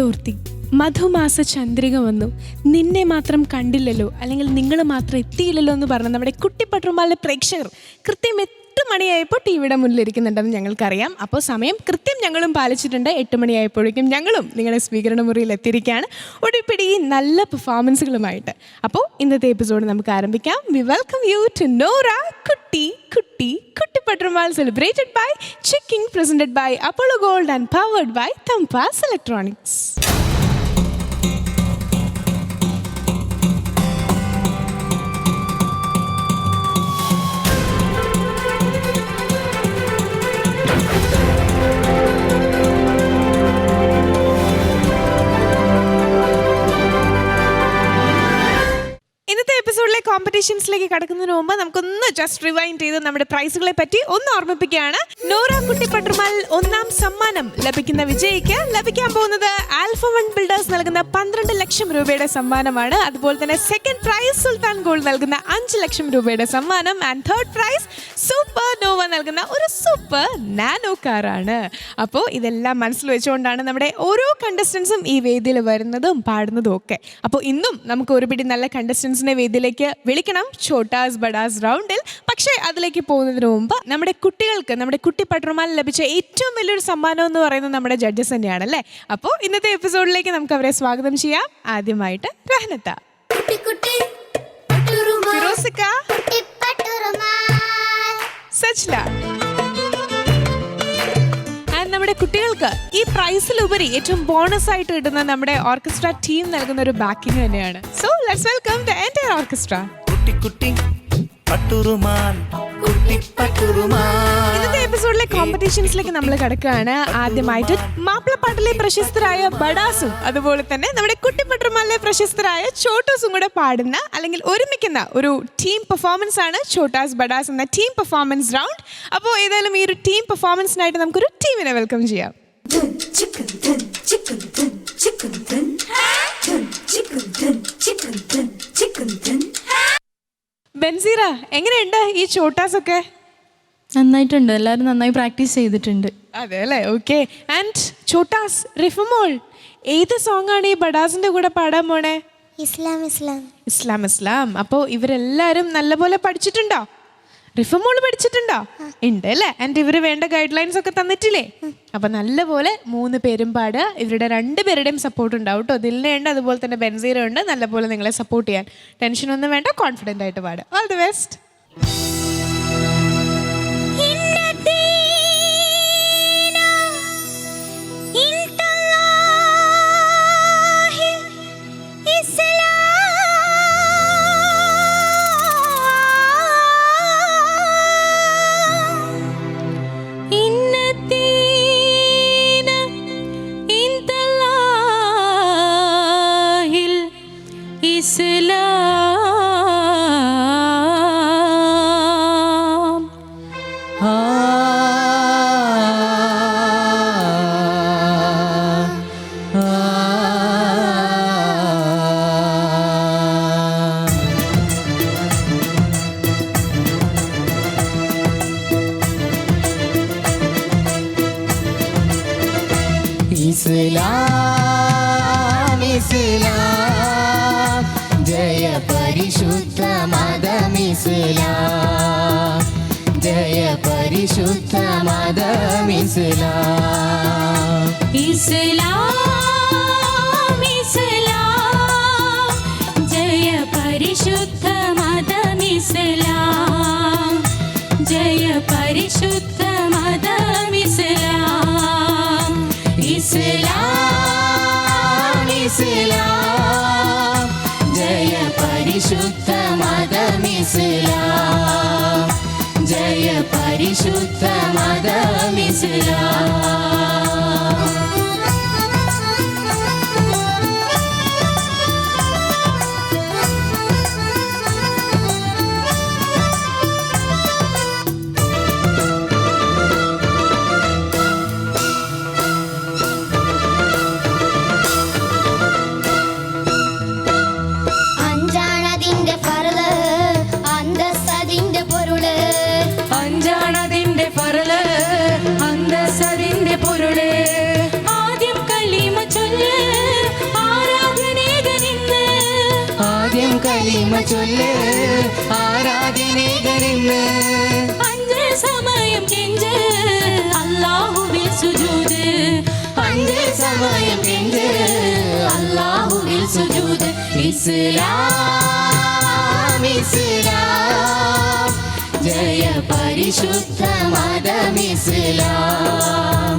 തോർത്തി മധുമാസ ചന്ദ്രിക വന്നു, നിന്നെ മാത്രം കണ്ടില്ലല്ലോ, അല്ലെങ്കിൽ നിങ്ങൾ മാത്രം എത്തിയില്ലല്ലോ എന്ന് പറഞ്ഞ നമ്മുടെ കുട്ടിപ്പട്ടുമാലിലെ പ്രേക്ഷകർ കൃത്യം 8 മണിയായപ്പോൾ ടി വിയുടെ മുന്നിലിരിക്കുന്നുണ്ടെന്ന് ഞങ്ങൾക്കറിയാം. അപ്പോൾ സമയം കൃത്യം ഞങ്ങളും പാലിച്ചിട്ടുണ്ട്. 8 മണിയായപ്പോഴേക്കും ഞങ്ങളും നിങ്ങളുടെ സ്വീകരണ മുറിയിൽ എത്തിയിരിക്കുകയാണ് ഒടിപ്പിടി നല്ല പെർഫോമൻസുകളുമായിട്ട്. അപ്പോൾ ഇന്നത്തെ എപ്പിസോഡ് നമുക്ക് ആരംഭിക്കാം. വി വെൽക്കം യു ടു നോറ കുട്ടി കുട്ടി കുട്ടിപ്പട്ടുമാൽ, celebrated by Chicking, presented by Apollo Gold and powered by Thampas electronics. കോമ്പറ്റീഷൻസിലേക്ക് കടക്കുന്നതിന് മുമ്പ് നമുക്കൊന്ന് ജസ്റ്റ് റിവൈൻഡ് ചെയ്ത് നമ്മുടെ പ്രൈസുകളെ പറ്റി ഒന്ന് ഓർമ്മിപ്പിക്കുകയാണ്. നോറ കുട്ടിപ്പട്ടുമാൽ 1ാം സമ്മാനം ലഭിക്കുന്ന വിജയിക്ക് ലഭിക്കാൻ പോകുന്നത് ആൽഫ 1 ബിൽഡേഴ്സ് നൽകുന്ന 12 ലക്ഷം രൂപയുടെ സമ്മാനമാണ്. അതുപോലെ തന്നെ സെക്കൻഡ് പ്രൈസ് സുൽത്താൻ ഗോൾഡ് നൽകുന്ന 5 ലക്ഷം രൂപയുടെ സമ്മാനം. And third prize super nova നൽകുന്ന ഒരു സൂപ്പർ നാനോ കാറാണ്. അപ്പോൾ ഇതെല്ലാം മനസ്സിൽ വെച്ചുകൊണ്ടാണ് നമ്മുടെ ഓരോ കണ്ടസ്റ്റൻസും ഈ വേദിയിൽ വരുന്നതും പാടുന്നതും ഒക്കെ. അപ്പോൾ ഇന്നും നമുക്ക് ഒരുപിടി നല്ല കണ്ടസ്റ്റൻസിനെ വേദിയിലേക്ക് വിളിക്കണം ഛോട്ടാസ് ബഡാസ് റൗണ്ടിൽ. പക്ഷേ അതിലേക്ക് പോകുന്നതിന് മുമ്പ് നമ്മുടെ കുട്ടികൾക്ക്, നമ്മുടെ കുട്ടി പട്ടുമാൽ ലഭിച്ച ഏറ്റവും വലിയൊരു സമ്മാനം എന്ന് പറയുന്നത് നമ്മുടെ ജഡ്ജസ് തന്നെയാണ് അല്ലേ. അപ്പോൾ ഇന്നത്തെ എപ്പിസോഡിലേക്ക് നമുക്ക് അവരെ സ്വാഗതം ചെയ്യാം. ആദ്യമായിട്ട് റഹ്നത്ത, ഫിറോസിക്ക, സജ്ല. നമ്മുടെ കുട്ടികൾക്ക് ഈ പ്രൈസിലുപരി ഏറ്റവും ബോണസ് ആയിട്ട് കിട്ടുന്ന നമ്മുടെ ഓർക്കസ്ട്ര ടീം നൽകുന്ന ഒരു ബാക്കിംഗ് തന്നെയാണ്. So let's welcome the entire orchestra. ഇന്നത്തെ എപ്പിസോഡിലെ കോമ്പറ്റീഷൻസിലേക്ക് നമ്മൾ കിടക്കുകയാണ്. ആദ്യമായിട്ട് മാപ്പിളപ്പാട്ടിലെ പ്രശസ്തരായ ബഡാസും അതുപോലെ തന്നെ നമ്മുടെ കുട്ടിപ്പട്ടുമാലിലെ പ്രശസ്തരായ ഛോട്ടൂസും കൂടെ പാടുന്ന അല്ലെങ്കിൽ ഒരുമിക്കുന്ന ഒരു ടീം പെർഫോമൻസ് ആണ് ഛോട്ടാസ് ബഡാസ് എന്ന ടീം പെർഫോമൻസ് റൗണ്ട്. അപ്പോൾ ഏതായാലും ഈ ഒരു ടീം പെർഫോമൻസിനായിട്ട് നമുക്കൊരു ടീമിനെ വെൽക്കം ചെയ്യാം. ബെൻസീറ, എങ്ങനെയുണ്ട് ഈ ഛോട്ടാസ് ഒക്കെ? നന്നായിട്ടുണ്ട്, എല്ലാവരും നന്നായി പ്രാക്ടീസ് ചെയ്തിട്ടുണ്ട്. അതെ അല്ലേ, ഓക്കെ. ആൻഡ് ഛോട്ടാസ്, റിഫമോൾ, ഏത് സോങ് ആണ് ഈ ബഡാസിന്റെ കൂടെ പാടാൻ പോണേ? ഇസ്ലാം ഇസ്ലാം ഇസ്ലാം ഇസ്ലാം. അപ്പോൾ ഇവരെല്ലാരും നല്ലപോലെ പഠിച്ചിട്ടുണ്ടോ? റിഫമോൾ പഠിച്ചിട്ടുണ്ടോ? ഉണ്ട് അല്ലേ. ആൻഡ് ഇവർ വേണ്ട ഗൈഡ് ലൈൻസ് ഒക്കെ തന്നിട്ടില്ലേ? അപ്പൊ നല്ലപോലെ 3 പേരും പാടുക. ഇവരുടെ 2 പേരുടെയും സപ്പോർട്ട് ഉണ്ടാവും കേട്ടോ. ദിലിനുണ്ട്, അതുപോലെ തന്നെ ബെൻസീറ ഉണ്ട്. നല്ലപോലെ നിങ്ങളെ സപ്പോർട്ട് ചെയ്യാൻ. ടെൻഷനൊന്നും വേണ്ട, കോൺഫിഡൻ്റ് ആയിട്ട് പാടുക. All the best. ഇസ്ലാം ഇസ്ലാം ജയ പരിശുദ്ധ മതം ഇസ്ലാം, ജയ പരിശുദ്ധ മതം ഇസ്ലാം. ഇസ്ലാം ഇസ്ലാം ജയ പരിശുദ്ധ മതം ഇസ്ലാം, ജയ പരിശുദ്ധ മതം ഇസ്ലാം. ഇസ്ലാം ഇസ്ലാം ജയ പരിശുദ്ധ മതം ഇസ്ലാം, ജയ പരിശുദ്ധ മതം ഇസ്ലാം. അഞ്ചാണതിന്റെ ഫറല്, അന്തസ്സതിന്റെ കലിമ ചൊല്ല് ആരാധനകളിന്ന്. അഞ്ച് സമയം കെഞ്ച് അല്ലാഹുവിൽ സുജൂദ്. അഞ്ച് സമയം കെഞ്ച് അല്ലാഹുവിൽ സുജൂദ്. ഇസ്ലാം ഇസ്ലാം ജയ പരിശുദ്ധ മതം ഇസ്ലാം.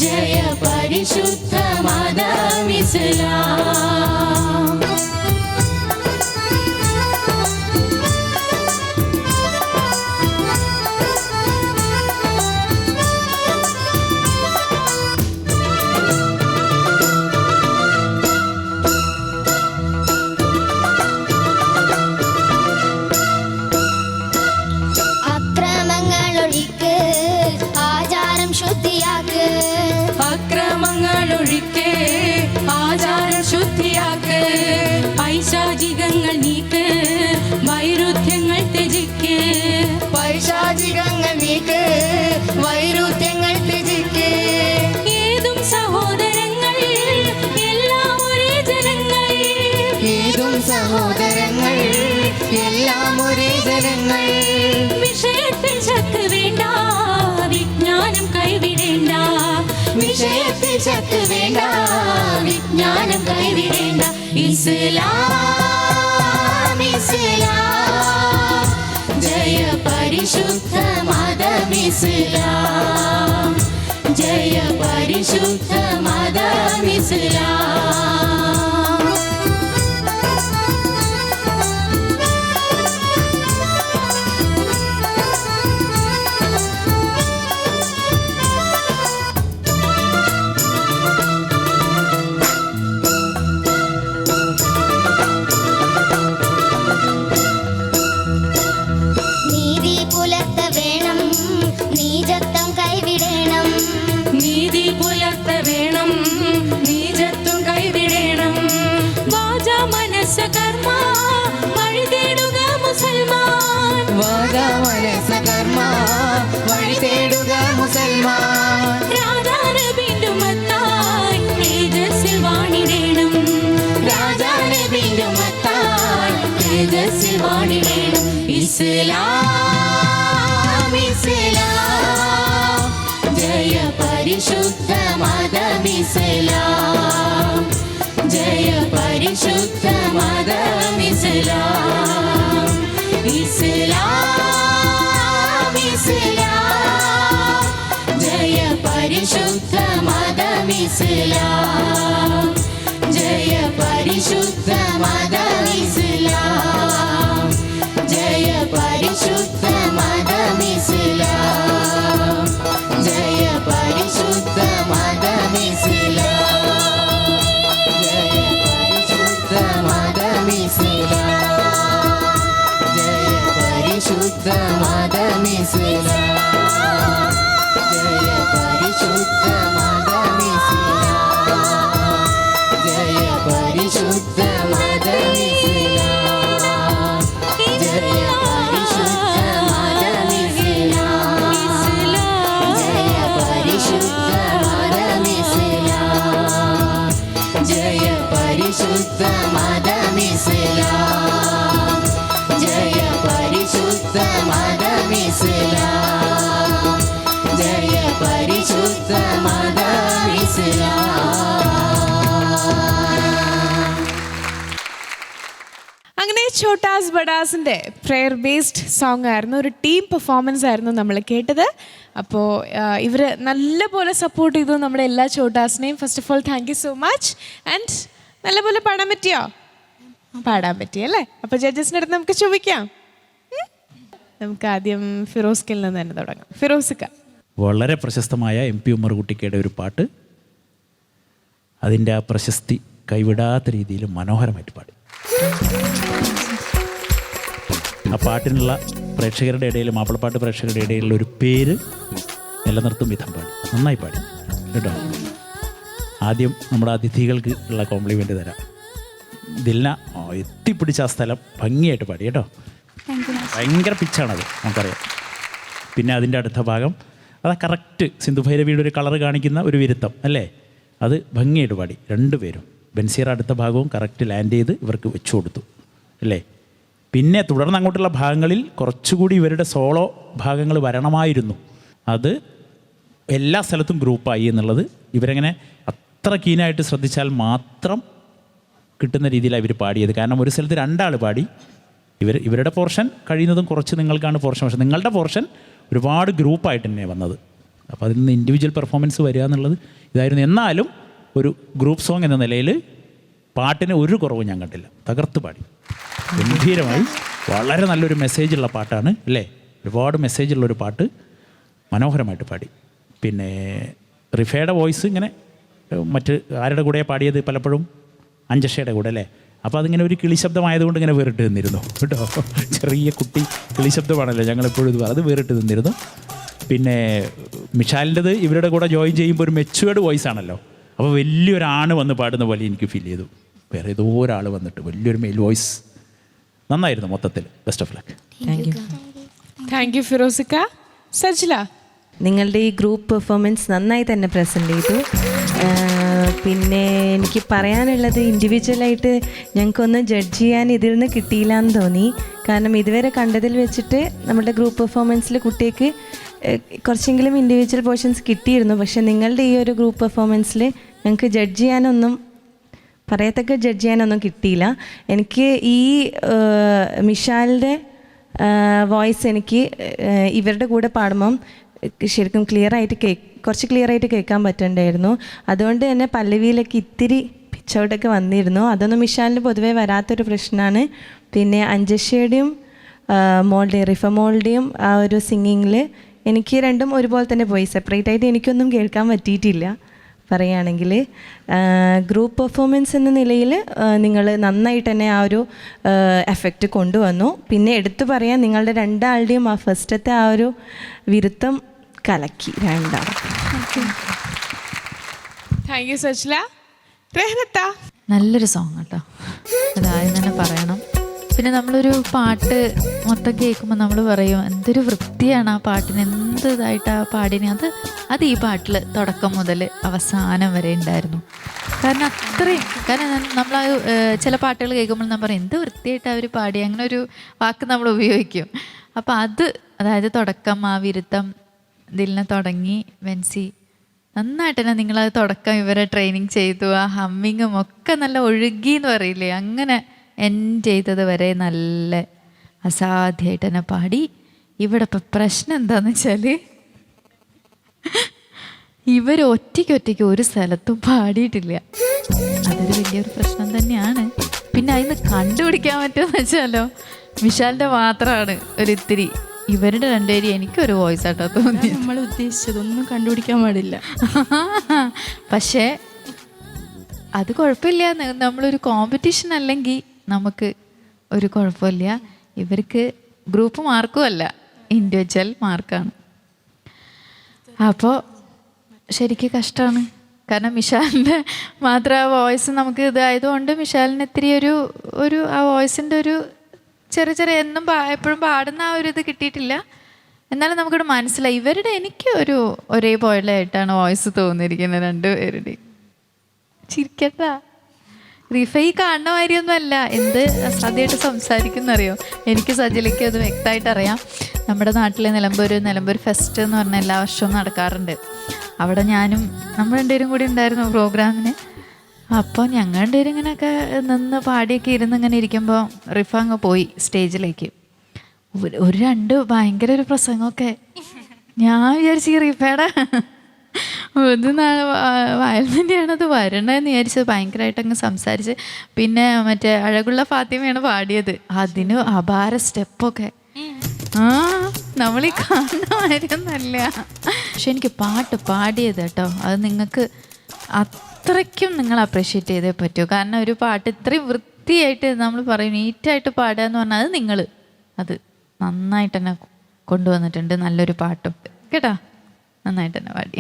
ജയ പരിശുദ്ധ മതം ഇസ്ലാം. അക്രമങ്ങളൊഴിക്ക് ആചാരം ശുദ്ധിയാക്ക്. അക്രമങ്ങളൊഴിക്ക് ആചാരം ശുദ്ധിയാക്ക്. പൈശാചികങ്ങൾ നീക്ക് വൈരുദ്ധ്യങ്ങൾ ത്യജിക്ക്. പൈശാചികങ്ങൾ നീക്ക് വൈരുദ്ധ്യങ്ങൾ ത്യജിക്ക്. ഏതും സഹോദരങ്ങൾ എല്ലാം ഒരേ ജനങ്ങൾ. ഏതും സഹോദരങ്ങൾ എല്ലാം ഒരേ ജനങ്ങൾ. വിഷയത്തിൽ ശക്ക് വേണ്ട വിജ്ഞാനം കൈവിടേണ്ട. വിഷയത്തിൽ ശക്ക് വേണ്ട വിജ്ഞാനം കൈവിടേണ്ട. ഇസ്ലാം ഇസ്ലാം ജയ പരിശുദ്ധ മതം ഇസ്ലാം. ജയ പരിശുദ്ധ മതം ഇസ്ലാം. നീതി പുലർത്ത വേണം നീചത്വം കൈവിടേണം. നീതി പുലർത്ത വേണം നീചത്വം കൈവിടേണം. വാച മനസ്സ കർമ്മ വഴി തേടുക മുസൽമാൻ. വാദ മനസ്സ കർമ്മ വഴി തേടുക മുസൽമാൻ. രാജാനബിന്ദുമത്തായി തേജസ്സിൽ വാണിടേണം. രാജാനബിന്ദുമത്തായി തേജസ്സിൽ വാണിടേണം. ഇസ്ലാം ഇസ്ലാം ജയ പരിശുദ്ധ മതം ഇസ്ലാം. ജയ പരിശുദ്ധ മതം ഇസ്ലാം. ഇസ്ലാം ഇസ്ലാം ജയ പരിശുദ്ധ മതം ഇസ്ലാം. ജയ പരിശുദ്ധ മതം ഇസ്ലാം. ജയ പരിശുദ്ധ മതം ഇസ്ലാം. ജയ പരിശുദ്ധ മതം ഇസ്ലാം. ജയ പരിശുദ്ധ മതം ഇസ്ലാം. ജയ പരിശുദ്ധ മതം ഇസ്ലാം. ജയ പരിശുദ്ധ മതം ഇസ്ലാം. ജയ പരിശുദ്ധ മതം ഇസ്ലാം. ജയ പരിശുദ്ധ മതം ഇസ്ലാം. ജയ പരിശുദ്ധ മതം ഇസ്ലാം. ജയ പരിശുദ്ധ മതം ഇസ്ലാം. ജയ പരിശുദ്ധ മതം ഇസ്ലാം. ജയ പരിശുദ്ധ മതം ഇസ്ലാം. അങ്ങനെ ഛോട്ടാസ് ബഡാസിന്റെ പ്രെയർ ബേസ്ഡ് സോങ് ആയിരുന്നു, ഒരു ടീം പെർഫോമൻസ് ആയിരുന്നു നമ്മൾ കേട്ടത്. അപ്പോൾ ഇവർ നല്ലപോലെ സപ്പോർട്ട് ചെയ്തു നമ്മുടെ എല്ലാ ഛോട്ടാസിനെയും. First of all thank you so much. And നല്ലപോലെ പാടാൻ പറ്റിയോ? പാടാൻ പറ്റിയല്ലേ? അപ്പോൾ ജഡ്ജസിൻ്റെ അടുത്ത് നമുക്ക് ചോദിക്കാം. നമുക്ക് ആദ്യം ഫിറോസ്കിൽ നിന്ന് തന്നെ തുടങ്ങാം. ഫിറോസ്ക്ക. വളരെ പ്രശസ്തമായ MP ഉമ്മർ കുട്ടിക്കയുടെ ഒരു പാട്ട്, അതിൻ്റെ ആ പ്രശസ്തി കൈവിടാത്ത രീതിയിൽ മനോഹരമായിട്ട് പാടി. ആ പാട്ടിനുള്ള പ്രേക്ഷകരുടെ ഇടയിൽ, മാപ്പിളപ്പാട്ട് പ്രേക്ഷകരുടെ ഇടയിലുള്ള ഒരു പേര് നിലനിർത്തും വിധം പാടി, നന്നായി പാടി കേട്ടോ. ആദ്യം നമ്മുടെ അതിഥികൾക്ക് ഉള്ള കോംപ്ലിമെൻ്റ് തരാം. ദിൽന എത്തിപ്പിടിച്ച ആ സ്ഥലം ഭംഗിയായിട്ട് പാടി കേട്ടോ. ഭയങ്കര പിച്ചാണത്, നമുക്കറിയാം. പിന്നെ അതിൻ്റെ അടുത്ത ഭാഗം അത് കറക്റ്റ് സിന്ധു ഭൈരവിയുടെ ഒരു കളറ് കാണിക്കുന്ന ഒരു വിരുത്തം അല്ലേ, അത് ഭംഗിയായിട്ട് പാടി രണ്ടുപേരും. ബെൻസീർ അടുത്ത ഭാഗവും കറക്റ്റ് ലാൻഡ് ചെയ്ത് ഇവർക്ക് വെച്ചു കൊടുത്തു. അല്ലേ? പിന്നെ തുടർന്ന് അങ്ങോട്ടുള്ള ഭാഗങ്ങളിൽ കുറച്ചുകൂടി ഇവരുടെ സോളോ ഭാഗങ്ങൾ വരണമായിരുന്നു. അത് എല്ലാ സ്ഥലത്തും ഗ്രൂപ്പായി എന്നുള്ളത് ഇവരങ്ങനെ അത്ര കീനായിട്ട് ശ്രദ്ധിച്ചാൽ മാത്രം കിട്ടുന്ന രീതിയിലാണ് ഇവർ പാടിയത്. കാരണം ഒരു സ്ഥലത്ത് 2 ആൾ പാടി. ഇവരുടെ പോർഷൻ കഴിയുന്നതും കുറച്ച് നിങ്ങൾക്കാണ് പോർഷൻ, പക്ഷേ നിങ്ങളുടെ പോർഷൻ ഒരുപാട് ഗ്രൂപ്പായിട്ട് തന്നെ വന്നത്. അപ്പോൾ അതിൽ നിന്ന് ഇൻഡിവിജ്വൽ പെർഫോമൻസ് വരിക എന്നുള്ളത് ഇതായിരുന്നു. എന്നാലും ഒരു ഗ്രൂപ്പ് സോങ് എന്ന നിലയിൽ പാട്ടിന് ഒരു കുറവും ഞാൻ കണ്ടില്ല. തകർത്ത് പാടി, ഗംഭീരമായി. വളരെ നല്ലൊരു മെസ്സേജുള്ള പാട്ടാണ് അല്ലേ? ഒരുപാട് മെസ്സേജുള്ളൊരു പാട്ട്, മനോഹരമായിട്ട് പാടി. പിന്നെ റിഫയുടെ വോയിസ് ഇങ്ങനെ മറ്റ് ആരുടെ കൂടെ പാടിയത്? പലപ്പോഴും അഞ്ജഷയുടെ കൂടെ അല്ലേ? അപ്പോൾ അതിങ്ങനെ ഒരു കിളിശബ്ദമായതുകൊണ്ട് ഇങ്ങനെ വേറിട്ട് നിന്നിരുന്നു കേട്ടോ. ചെറിയ കുട്ടി കിളിശബ്ദമാണല്ലോ ഞങ്ങളെപ്പോഴും ഇത് അത് വേറിട്ട് നിന്നിരുന്നു. പിന്നെ മിഷാലിൻ്റെത് ഇവരുടെ കൂടെ ജോയിൻ ചെയ്യുമ്പോൾ ഒരു മെച്ചുവേർഡ് വോയിസ് ആണല്ലോ. അപ്പോൾ വലിയൊരാണ് വന്ന് പാടുന്ന പോലെ എനിക്ക് ഫീൽ ചെയ്തു. വേറെ ഏതോ ഒരാൾ വന്നിട്ട് വലിയൊരു മെയിൽ വോയിസ്. നന്നായിരുന്നു മൊത്തത്തിൽ. Best of luck. Thank you ഫിറോസിക്ക. സജ്ല, നിങ്ങളുടെ ഈ ഗ്രൂപ്പ് പെർഫോമൻസ് നന്നായി തന്നെ പ്രസൻറ്റ് ചെയ്തു. പിന്നെ എനിക്ക് പറയാനുള്ളത്, ഇൻഡിവിജ്വലായിട്ട് ഞങ്ങൾക്കൊന്നും ജഡ്ജ് ചെയ്യാൻ ഇതിൽ നിന്ന് കിട്ടിയില്ല എന്ന് തോന്നി. കാരണം ഇതുവരെ കണ്ടതിൽ വെച്ചിട്ട് നമ്മുടെ ഗ്രൂപ്പ് പെർഫോമൻസിൽ കുട്ടിക്ക് കുറച്ചെങ്കിലും ഇൻഡിവിജ്വൽ പോർഷൻസ് കിട്ടിയിരുന്നു. പക്ഷേ നിങ്ങളുടെ ഈ ഒരു ഗ്രൂപ്പ് പെർഫോമൻസിൽ ഞങ്ങൾക്ക് ജഡ്ജ് ചെയ്യാനൊന്നും കിട്ടിയില്ല. എനിക്ക് ഈ മിഷാലിൻ്റെ വോയിസ് എനിക്ക് ഇവരുടെ കൂടെ പാടുമ്പം ശരിക്കും കുറച്ച് ക്ലിയർ ആയിട്ട് കേൾക്കാൻ പറ്റണ്ടായിരുന്നു. അതുകൊണ്ട് തന്നെ പല്ലവിയിലൊക്കെ ഇത്തിരി പിച്ചൗട്ടൊക്കെ വന്നിരുന്നു. അതൊന്നും മിഷാലിന് പൊതുവേ വരാത്തൊരു പ്രശ്നമാണ്. പിന്നെ അഞ്ജഷയുടെയും റിഫ മോളുടെയും ആ ഒരു സിംഗിങ്ങിൽ എനിക്ക് രണ്ടും ഒരുപോലെ തന്നെ പോയി. സെപ്പറേറ്റ് ആയിട്ട് എനിക്കൊന്നും കേൾക്കാൻ പറ്റിയിട്ടില്ല. പറയുകയാണെങ്കിൽ ഗ്രൂപ്പ് പെർഫോമൻസ് എന്ന നിലയിൽ നിങ്ങൾ നന്നായിട്ട് തന്നെ ആ ഒരു എഫക്റ്റ് കൊണ്ടുവന്നു. പിന്നെ എടുത്തു പറയാൻ, നിങ്ങളുടെ 2 ആളുടെയും ആ ഫസ്റ്റത്തെ ആ ഒരു വിരുത്തം കലക്കി 2 ആൾ. Thank you Sajla. റഹ്നത്ത, നല്ലൊരു സോങ് കേട്ടോ, അതാദ്യം തന്നെ പറയണം. പിന്നെ നമ്മളൊരു പാട്ട് മൊത്തം കേൾക്കുമ്പോൾ നമ്മൾ പറയും എന്തൊരു വൃത്തിയാണ് ആ പാട്ടിന്, എന്ത് ഇതായിട്ടാണ് പാടിന്. അത് ഈ പാട്ടിൽ തുടക്കം മുതൽ അവസാനം വരെ ഉണ്ടായിരുന്നു. കാരണം അത്രയും, കാരണം നമ്മൾ ചില പാട്ടുകൾ കേൾക്കുമ്പോൾ നമ്മൾ പറയും എന്ത് വൃത്തിയായിട്ടാണ് അവർ പാടി, അങ്ങനെ ഒരു വാക്ക് നമ്മൾ ഉപയോഗിക്കും. അപ്പോൾ അതായത് തുടക്കം, ആ വിരുത്തം ഇതിലിനെ തുടങ്ങി വെൻസി നന്നായിട്ട് തന്നെ നിങ്ങളത് തുടക്കം ഇവരെ ട്രെയിനിങ് ചെയ്തു. ആ ഹമ്മിങ്ങും ഒക്കെ നല്ല ഒഴുകി എന്ന് പറയില്ലേ, അങ്ങനെ എൻഡ് ചെയ്തത് വരെ നല്ല അസാധ്യമായിട്ട് തന്നെ പാടി. ഇവിടെ ഇപ്പം പ്രശ്നം എന്താണെന്ന് വെച്ചാൽ ഇവർ ഒറ്റയ്ക്ക് ഒരു സ്ഥലത്തും പാടിയിട്ടില്ല. അതൊരു വലിയൊരു പ്രശ്നം തന്നെയാണ്. പിന്നെ അതിന് കണ്ടുപിടിക്കാൻ പറ്റുമെന്ന് വെച്ചാലോ, മിഷാലിൻ്റെ മാത്രമാണ് ഒരിത്തിരി. ഇവരുടെ 2 പേരും എനിക്കൊരു വോയിസ് ആട്ടോ തോന്നി. നമ്മൾ ഉദ്ദേശിച്ചതൊന്നും കണ്ടുപിടിക്കാൻ പാടില്ല. പക്ഷേ അത് കുഴപ്പമില്ല. നമ്മളൊരു കോമ്പറ്റീഷൻ അല്ലെങ്കിൽ നമുക്ക് ഒരു കുഴപ്പമില്ല. ഇവർക്ക് ഗ്രൂപ്പ് മാർക്കും അല്ല, ഇൻഡിവിജ്വൽ മാർക്കാണ്. അപ്പോൾ ശരിക്കും കഷ്ടമാണ്. കാരണം മിഷാലിൻ്റെ മാത്രം ആ വോയിസ് നമുക്ക് ഇതായതുകൊണ്ട് മിഷാലിന് ഇത്തിരി ഒരു ആ വോയിസിൻ്റെ ഒരു ചെറിയ എന്നും എപ്പോഴും പാടുന്ന ആ ഒരു ഇത് കിട്ടിയിട്ടില്ല. എന്നാലും നമുക്കിവിടെ മനസ്സിലായി ഇവരുടെ എനിക്ക് ഒരേ പോലെയായിട്ടാണ് വോയിസ് തോന്നിയിരിക്കുന്നത് 2 പേരുടെയും. ചിരിക്കട്ട, റിഫ ഈ കാണുന്ന മാതിരിയൊന്നും അല്ല. എന്ത് അസാധ്യമായിട്ട് സംസാരിക്കുന്നറിയോ. എനിക്ക് സജലിക്ക് അത് വ്യക്തമായിട്ട് അറിയാം. നമ്മുടെ നാട്ടിലെ നിലമ്പൂർ ഫെസ്റ്റ് എന്ന് പറഞ്ഞാൽ എല്ലാ വർഷവും നടക്കാറുണ്ട്. അവിടെ ഞാനും നമ്മൾ 2 പേരും കൂടി ഉണ്ടായിരുന്നു പ്രോഗ്രാമിന്. അപ്പോൾ ഞങ്ങൾ 2 പേരും ഇങ്ങനെയൊക്കെ നിന്ന് പാടിയൊക്കെ ഇരുന്ന് ഇങ്ങനെ ഇരിക്കുമ്പോൾ റിഫ അങ്ങ് പോയി സ്റ്റേജിലേക്ക്. ഒരു 2 ഭയങ്കര ഒരു പ്രസംഗമൊക്കെ. ഞാൻ വിചാരിച്ചു റിഫയുടെ വയൽ തന്നെയാണ് അത് വരണമെന്ന് വിചാരിച്ചത്. ഭയങ്കരമായിട്ട് അങ്ങ് സംസാരിച്ച്. പിന്നെ മറ്റേ അഴകുള്ള ഫാത്തിമയാണ് പാടിയത്. അതിന് അപാര സ്റ്റെപ്പൊക്കെ. നമ്മളീ കാണുന്ന കാര്യമൊന്നുമല്ല. പക്ഷെ എനിക്ക് പാട്ട് പാടിയത് കേട്ടോ, അത് നിങ്ങൾക്ക് അത്രയ്ക്കും നിങ്ങൾ അപ്രീഷിയേറ്റ് ചെയ്തേ പറ്റൂ. കാരണം ഒരു പാട്ട് ഇത്രയും വൃത്തിയായിട്ട് നമ്മൾ പറയും നീറ്റായിട്ട് പാടുക എന്ന് പറഞ്ഞാൽ അത് നിങ്ങൾ അത് നന്നായിട്ട് തന്നെ കൊണ്ടുവന്നിട്ടുണ്ട്. നല്ലൊരു പാട്ടും കേട്ടോ, നന്നായിട്ട് തന്നെ പാടി.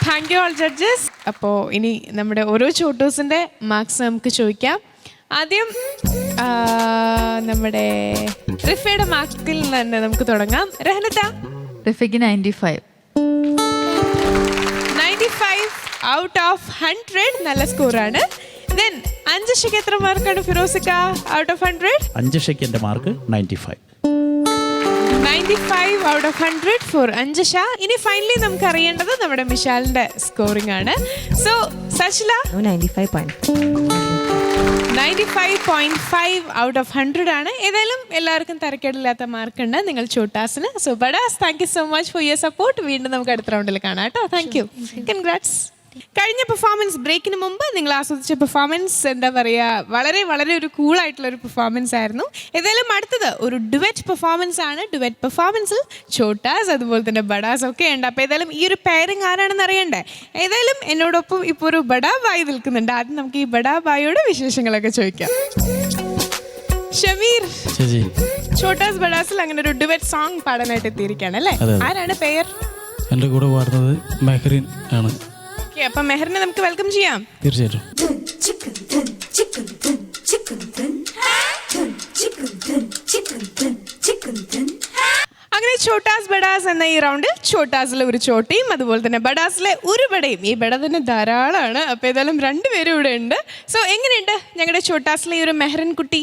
Thank you all judges. അപ്പോൾ ഇനി നമ്മുടെ ഓരോ ചോട്ടൂസിൻ്റെ മാർക്സ് നമുക്ക് ചോദിക്കാം. ആദ്യം നമ്മുടെ റിഫയുടെ മാർക്കിൽ തന്നെ നമുക്ക് തുടങ്ങാം. റഹ്നത്ത, റിഫയ്ക്ക് 95 ഔട്ട് ഓഫ് 100, നല്ല സ്കോറാണ്. ദെൻ അഞ്ജഷയ്ക്ക് എത്ര മാർക്കാണ് ഫിറോസിക്ക ഔട്ട് ഓഫ് 100? അഞ്ജഷയ്ക്ക് എൻ്റെ mark 95. 95 out of 100 for Anjasha. ഇനി ഫൈനലി നമുക്ക് അറിയേണ്ടത് നമ്മുടെ മിഷാലിന്റെ സ്കോറിംഗ് ആണ്. സോ സച്ചില 95.5 ഔട്ട് ഓഫ് 100 ആണ്. ഏതായാലും എല്ലാവർക്കും തരക്കേടില്ലാത്ത മാർക്ക് ഉണ്ട് നിങ്ങൾ ചോട്ടാസിന്. സോ ബഡാസ്, thank you so much for your support. വീണ്ടും നമുക്ക് അടുത്ത റൗണ്ടിൽ കാണാം കേട്ടോ. Thank you, congrats. കഴിഞ്ഞ പെർഫോമൻസ് ബ്രേക്കിന് മുമ്പ് നിങ്ങൾ ആസ്വദിച്ച പെർഫോമൻസ് എന്താ പറയുക, വളരെ വളരെ ഒരു കൂളായിട്ടുള്ള ഒരു പെർഫോമൻസ് ആയിരുന്നു. ഏതായാലും അടുത്തത് ഒരു ഡുവറ്റ് പെർഫോമൻസ് ആണ്. ഡുവറ്റ് പെർഫോമൻസിൽ ചോട്ടാസ് അതുപോലെ തന്നെ ബഡാസ് ഒക്കെ ഉണ്ട്. അപ്പോൾ ഏതായാലും ഈ ഒരു പെയറിംഗ് ആരാണെന്ന് അറിയണ്ടേ? ഏതായാലും എന്നോടൊപ്പം ഇപ്പോൾ ഒരു ബഡാ ബായ് നിൽക്കുന്നുണ്ട്. ആദ്യം നമുക്ക് ഈ ബഡാ ബായോട് വിശേഷങ്ങളൊക്കെ ചോദിക്കാം. ഷമീർ, ചോട്ടാസ് ബഡാസിൽ അങ്ങനെ ഒരു ഡുവറ്റ് സോങ് പാടാനായിട്ട് എത്തിയിരിക്കുകയാണ് അല്ലേ? ആരാണ് പെയർ? എൻ്റെ കൂടെ പാടുന്നത് മെഹറിൻ ആണ്. അപ്പൊ മെഹറിനെ നമുക്ക് വെൽക്കം ചെയ്യാം. തീർച്ചയായിട്ടും. അങ്ങനെ ചോട്ടാസ് ബഡാസ് എന്ന ഈ റൗണ്ടിൽ ചോട്ടാസിലെ ഒരു ചോട്ടയും അതുപോലെ തന്നെ ബഡാസിലെ ഒരു ബടയും. ഈ ബട തന്നെ ധാരാളമാണ്. അപ്പൊ ഏതായാലും രണ്ടുപേരും ഇവിടെ ഉണ്ട്. സോ എങ്ങനെയുണ്ട് ഞങ്ങളുടെ ചോട്ടാസിലെ ഈ ഒരു മെഹറിൻ കുട്ടി?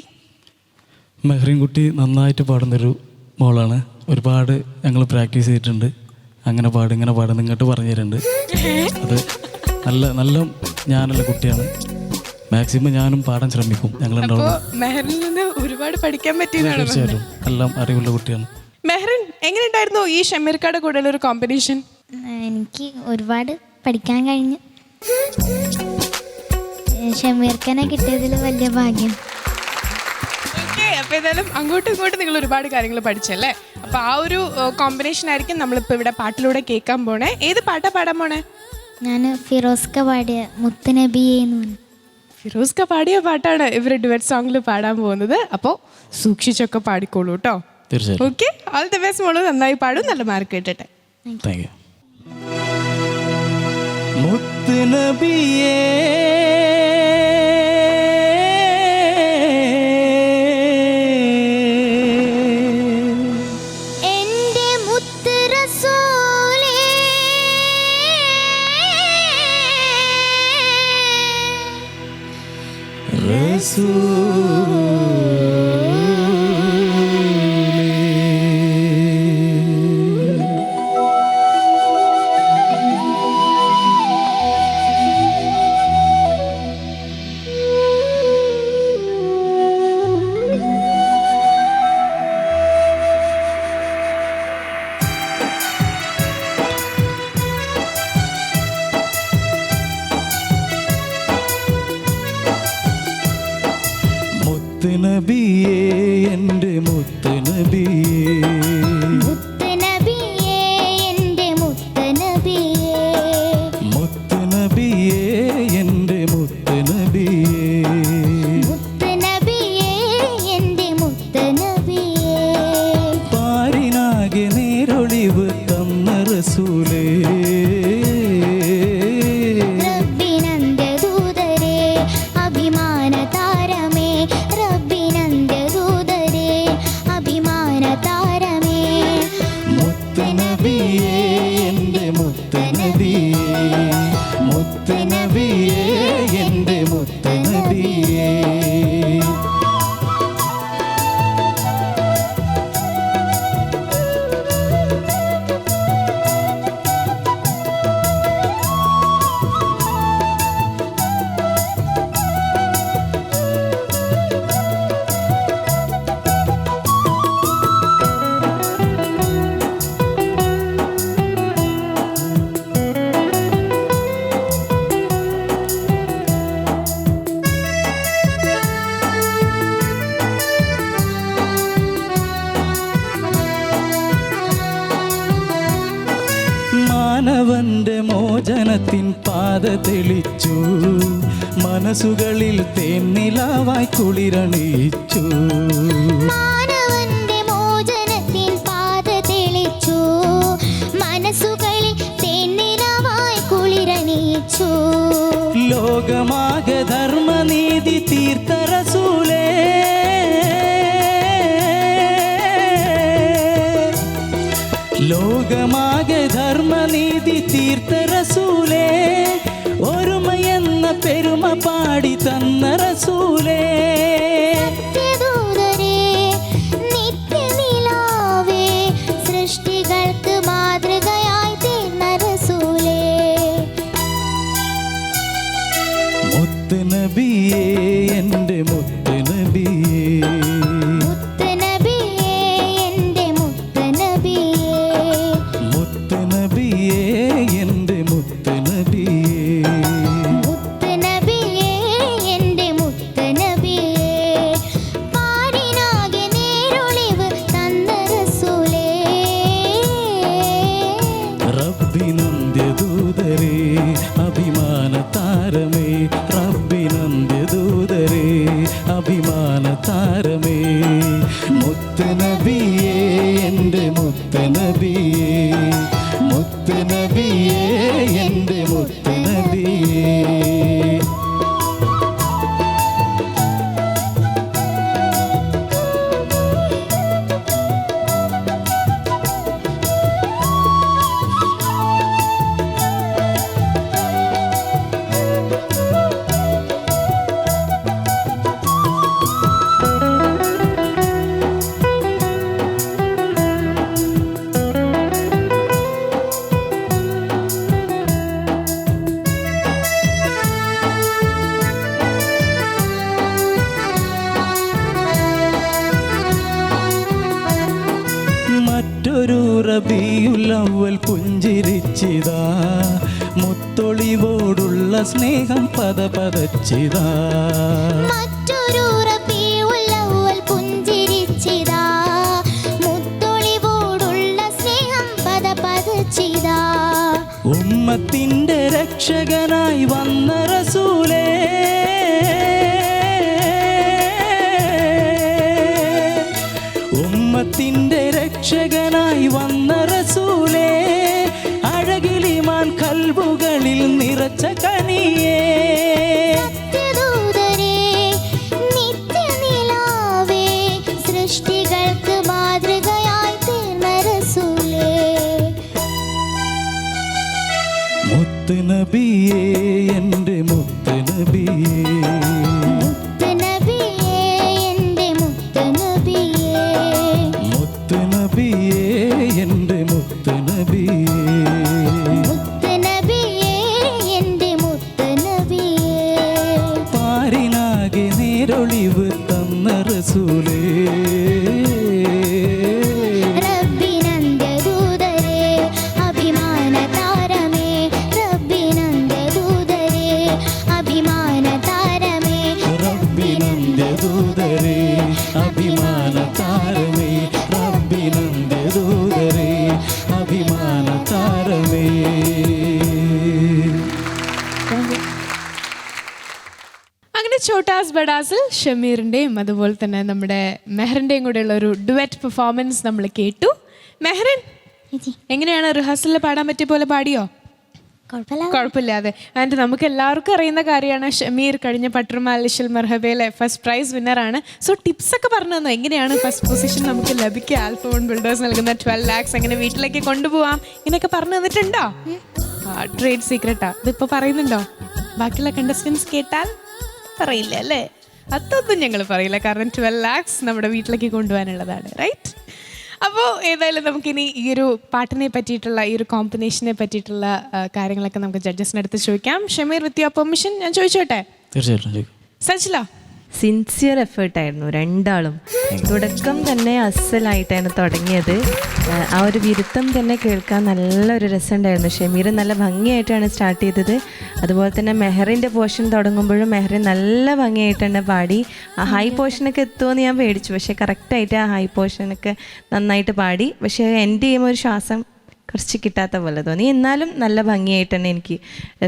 മെഹറിൻ കുട്ടി നന്നായിട്ട് പാടുന്നൊരു മോളാണ്. ഒരുപാട് ഞങ്ങൾ പ്രാക്ടീസ് ചെയ്തിട്ടുണ്ട്. അങ്ങനെ പാടും ഇങ്ങനെ പാടും ഇങ്ങോട്ട് പറഞ്ഞു തരുന്നുണ്ട്. അത് നല്ല നല്ല ഞാനുള്ള കുട്ടിയാണ്. മാക്സിമം ഞാനും പാടാൻ ശ്രമിക്കും. ഞങ്ങളുണ്ടാവും. മെഹറിൽ നിന്ന് ഒരുപാട് പഠിക്കാൻ പറ്റിയതാണ്. തീർച്ചയായിട്ടും എല്ലാം അറിവുള്ള കുട്ടിയാണ്. മെഹറിൻ, എങ്ങനെയുണ്ടായിരുന്നു ഈ ഷമീർക്കാട് കൂടെ ഒരു കോമ്പറ്റീഷൻ? എനിക്ക് ഒരുപാട് പഠിക്കാൻ കഴിഞ്ഞു. ഷമീർക്കനെ കിട്ടിയതിൽ വലിയ ഭാഗ്യം. അപ്പൊ ഏതായാലും അങ്ങോട്ടും ഇങ്ങോട്ടും നിങ്ങൾ ഒരുപാട് കാര്യങ്ങൾ പഠിച്ചല്ലേ? അപ്പൊ ആ ഒരു കോമ്പിനേഷൻ ആയിരിക്കും നമ്മളിപ്പോ ഇവിടെ പാട്ടിലൂടെ കേൾക്കാൻ പോണേ. ഏത് പാട്ടാ പാടാൻ പോണേ? ഞാൻ ഫിറോസ്ക പാടിയ മുത്തുനബിയെ എന്ന് പറഞ്ഞു. ഫിറോസ്ക പാടിയ പാട്ടാണ് ഇവർ ഡുവറ്റ് സോങ്ങിൽ പാടാൻ പോകുന്നത്. അപ്പോൾ സൂക്ഷിച്ചൊക്കെ പാടിക്കോളൂ കേട്ടോ. തീർച്ചയായിട്ടും. ഓക്കെ, ഓൾ ദി ബെസ്റ്റ് മോള്. നന്നായി പാടും, നല്ല മാർക്ക് കിട്ടട്ടെ. Thank you. മുത്തുനബിയേ മുത്തുനബിയേ എൻ്റെ മുത്തുനബിയേ മുത്തുനബിയേ എൻ്റെ മുത്തുനബിയേ മുത്തുനബിയേ എൻ്റെ മുത്തുനബിയേ മുത്തുനബിയേ എൻ്റെ മുത്തുനബിയേ പാരിനാകെ നേരൊളിവ് തന്ന റസൂലേ റബ്ബിനന്ദദൂതരേ അഭിമാന താരമേ റബ്ബിനന്ദദൂതരേ അഭിമാന താരമേ മുത്തുനബിയേ എൻ്റെ മുത്തുനബിയേ മുത്തുനബിയേ എൻ്റെ മുത്തുനബിയേ മാനവന്റെ മോചനത്തിൻ പാത തെളിച്ചു മനസ്സുകളിൽ തേന്നിലാവായി കുളിരണിയിച്ചു മാനവന്റെ മോചനത്തിൻ പാത തെളിച്ചു മനസ്സുകളിൽ തേന്നിലവായി കുളിരണിയിച്ചു ലോകമാകെ ധർമ്മനീതി തീർത്ത റസൂലേ ലോകമാകെ ധർമ്മനീതി തീർത്ത റസൂലേ ഒരുമയെന്ന പെരുമ പാടി തന്ന റസൂലേ സത്യദൂതരേ, നിത്യനിലാവേ, സൃഷ്ടികൾക്ക് മാതൃകയായി തീർന്ന റസൂലേ. മുത്ത് നബിയേ എൻ്റെ മുത്ത് നബിയേ മുത്ത് നബിയേ, എൻ്റെ മുത്ത് നബിയേ. മുത്ത് നബിയേ എൻ്റെ മുത്ത് നബിയേ മുത്ത് നബിയേ, എൻ്റെ മുത്ത് നബിയേ. പാരിനാകെ നേരൊളിവ് തന്ന റസൂലേ. റബ്ബിനന്ത്യദൂതരേ അഭിമാന താരമേ റബ്ബിനന്ത്യദൂതരേ അഭിമാന താരമേ മുത്ത് നബിയേ എൻ്റെ മുത്ത് നബിയേ മുത്ത് നബിയേ എൻ്റെ മുത്ത് നബിയേ മറ്റൊരു റബീഉൽ അവ്വൽ പുഞ്ചിരിച്ചിതാ മുത്തൊളിവോടുള്ള സ്നേഹം പദപദച്ചിതാ മറ്റൊരു റബീഉൽ അവ്വൽ പുഞ്ചിരിച്ചിതാ മുത്തൊളിവോടുള്ള സ്നേഹം പദപദച്ചിതാ. ഉമ്മത്തിൻ്റെ രക്ഷകനായി വന്ന റസൂലേ ഉമ്മത്തിൻ്റെ രക്ഷകനായി വന്ന റസൂലേ അഴകിലിമാൻ കൽബുകളിൽ നിറച്ച കനിയേ സത്യദൂതരേ, നിത്യനിലാവേ, സൃഷ്ടികൾക്ക് മാതൃകയായി തീർന്ന റസൂലേ. മുത്ത് നബിയേ എൻ്റെ മുത്ത് നബിയേ മുത്ത് നബിയേ, എൻ്റെ മുത്ത് നബിയേ. മുത്ത് നബിയേ എൻ്റെ മുത്ത് നബിയേ മുത്ത് നബിയേ, എൻ്റെ മുത്ത് നബിയേ. പാരിനാകെ നേരൊളിവ് തന്ന റസൂലേ റബ്ബിനന്ത്യദൂതരേ അഭിമാന താരമേ റബ്ബിനന്ത്യദൂതരേ അഭിമാന താരമേ റബ്ബിനന്ത്യദൂതരേ അഭിമാന താരമേ റബ്ബിനന്ത്യദൂതരേ അഭിമാന താരമേ അങ്ങനെ ഛോട്ടാസ് ബഡാസിൽ ഷമീറിൻ്റെയും അതുപോലെ തന്നെ നമ്മുടെ മെഹറിൻ്റെയും കൂടെയുള്ള ഒരു ഡുവറ്റ് പെർഫോമൻസ് നമ്മൾ കേട്ടു. മെഹറിൻ എങ്ങനെയാണ് റിഹേഴ്സലിൽ പാടാൻ പറ്റിയ പോലെ പാടിയോ? കുഴപ്പമില്ല. കുഴപ്പമില്ലാതെ. ആൻഡ് നമുക്ക് എല്ലാവർക്കും അറിയുന്ന കാര്യമാണ് ഷമീർ കഴിഞ്ഞ പട്ടുമാലിഷൽ മെർഹബയിലെ ഫസ്റ്റ് പ്രൈസ് വിന്നറാണ്. സോ ടിപ്സ് ഒക്കെ പറഞ്ഞു തന്നോ, എങ്ങനെയാണ് ഫസ്റ്റ് പൊസിഷൻ നമുക്ക് ലഭിക്കുക, ആൽഫ വൺ ബിൽഡേഴ്സ് നൽകുന്ന 12 lakhs എങ്ങനെ വീട്ടിലേക്ക് കൊണ്ടുപോവാം, ഇങ്ങനെയൊക്കെ പറഞ്ഞു തന്നിട്ടുണ്ടോ? ട്രേഡ് സീക്രട്ടാ ഇതിപ്പോൾ പറയുന്നുണ്ടോ? ബാക്കിയുള്ള കണ്ടസ്റ്റൻസ് കേട്ടാൽ പറയില്ല അല്ലേ? അതൊന്നും ഞങ്ങൾ പറയില്ല, കാരണം 12 lakhs നമ്മുടെ വീട്ടിലേക്ക് കൊണ്ടുപോകാനുള്ളതാണ്. റൈറ്റ്? അപ്പോൾ ഏതായാലും നമുക്കിനി ഈ ഒരു പാട്ടിനെ പറ്റിയിട്ടുള്ള ഈ ഒരു കോമ്പിനേഷനെ പറ്റിയിട്ടുള്ള കാര്യങ്ങളൊക്കെ നമുക്ക് ജഡ്ജസിൻ്റെ അടുത്ത് ചോദിക്കാം. ഷമീർ വിത്ത് യുവർ പെർമിഷൻ ഞാൻ ചോദിച്ചോട്ടെ? തീർച്ചയായിട്ടും സച്ചില സിൻസിയർ എഫേർട്ടായിരുന്നു രണ്ടാളും. തുടക്കം തന്നെ അസലായിട്ടായിരുന്നു തുടങ്ങിയത്. ആ ഒരു വിരുത്തം തന്നെ കേൾക്കാൻ നല്ലൊരു രസമുണ്ടായിരുന്നു. ഷമീർ നല്ല ഭംഗിയായിട്ടാണ് സ്റ്റാർട്ട് ചെയ്തത്. അതുപോലെ തന്നെ മെഹറിൻ്റെ പോർഷൻ തുടങ്ങുമ്പോഴും മെഹറിൻ നല്ല ഭംഗിയായിട്ടാണ് പാടി. ആ ഹൈ പോർഷനൊക്കെ എത്തുമെന്ന് ഞാൻ പേടിച്ചു, പക്ഷേ കറക്റ്റായിട്ട് ആ ഹൈ പോർഷനൊക്കെ നന്നായിട്ട് പാടി. പക്ഷേ എൻ്റെ ചെയ്യുമ്പോൾ ഒരു ശ്വാസം കുറച്ച് കിട്ടാത്ത പോലെ തോന്നി. എന്നാലും നല്ല ഭംഗിയായിട്ട് തന്നെ എനിക്ക്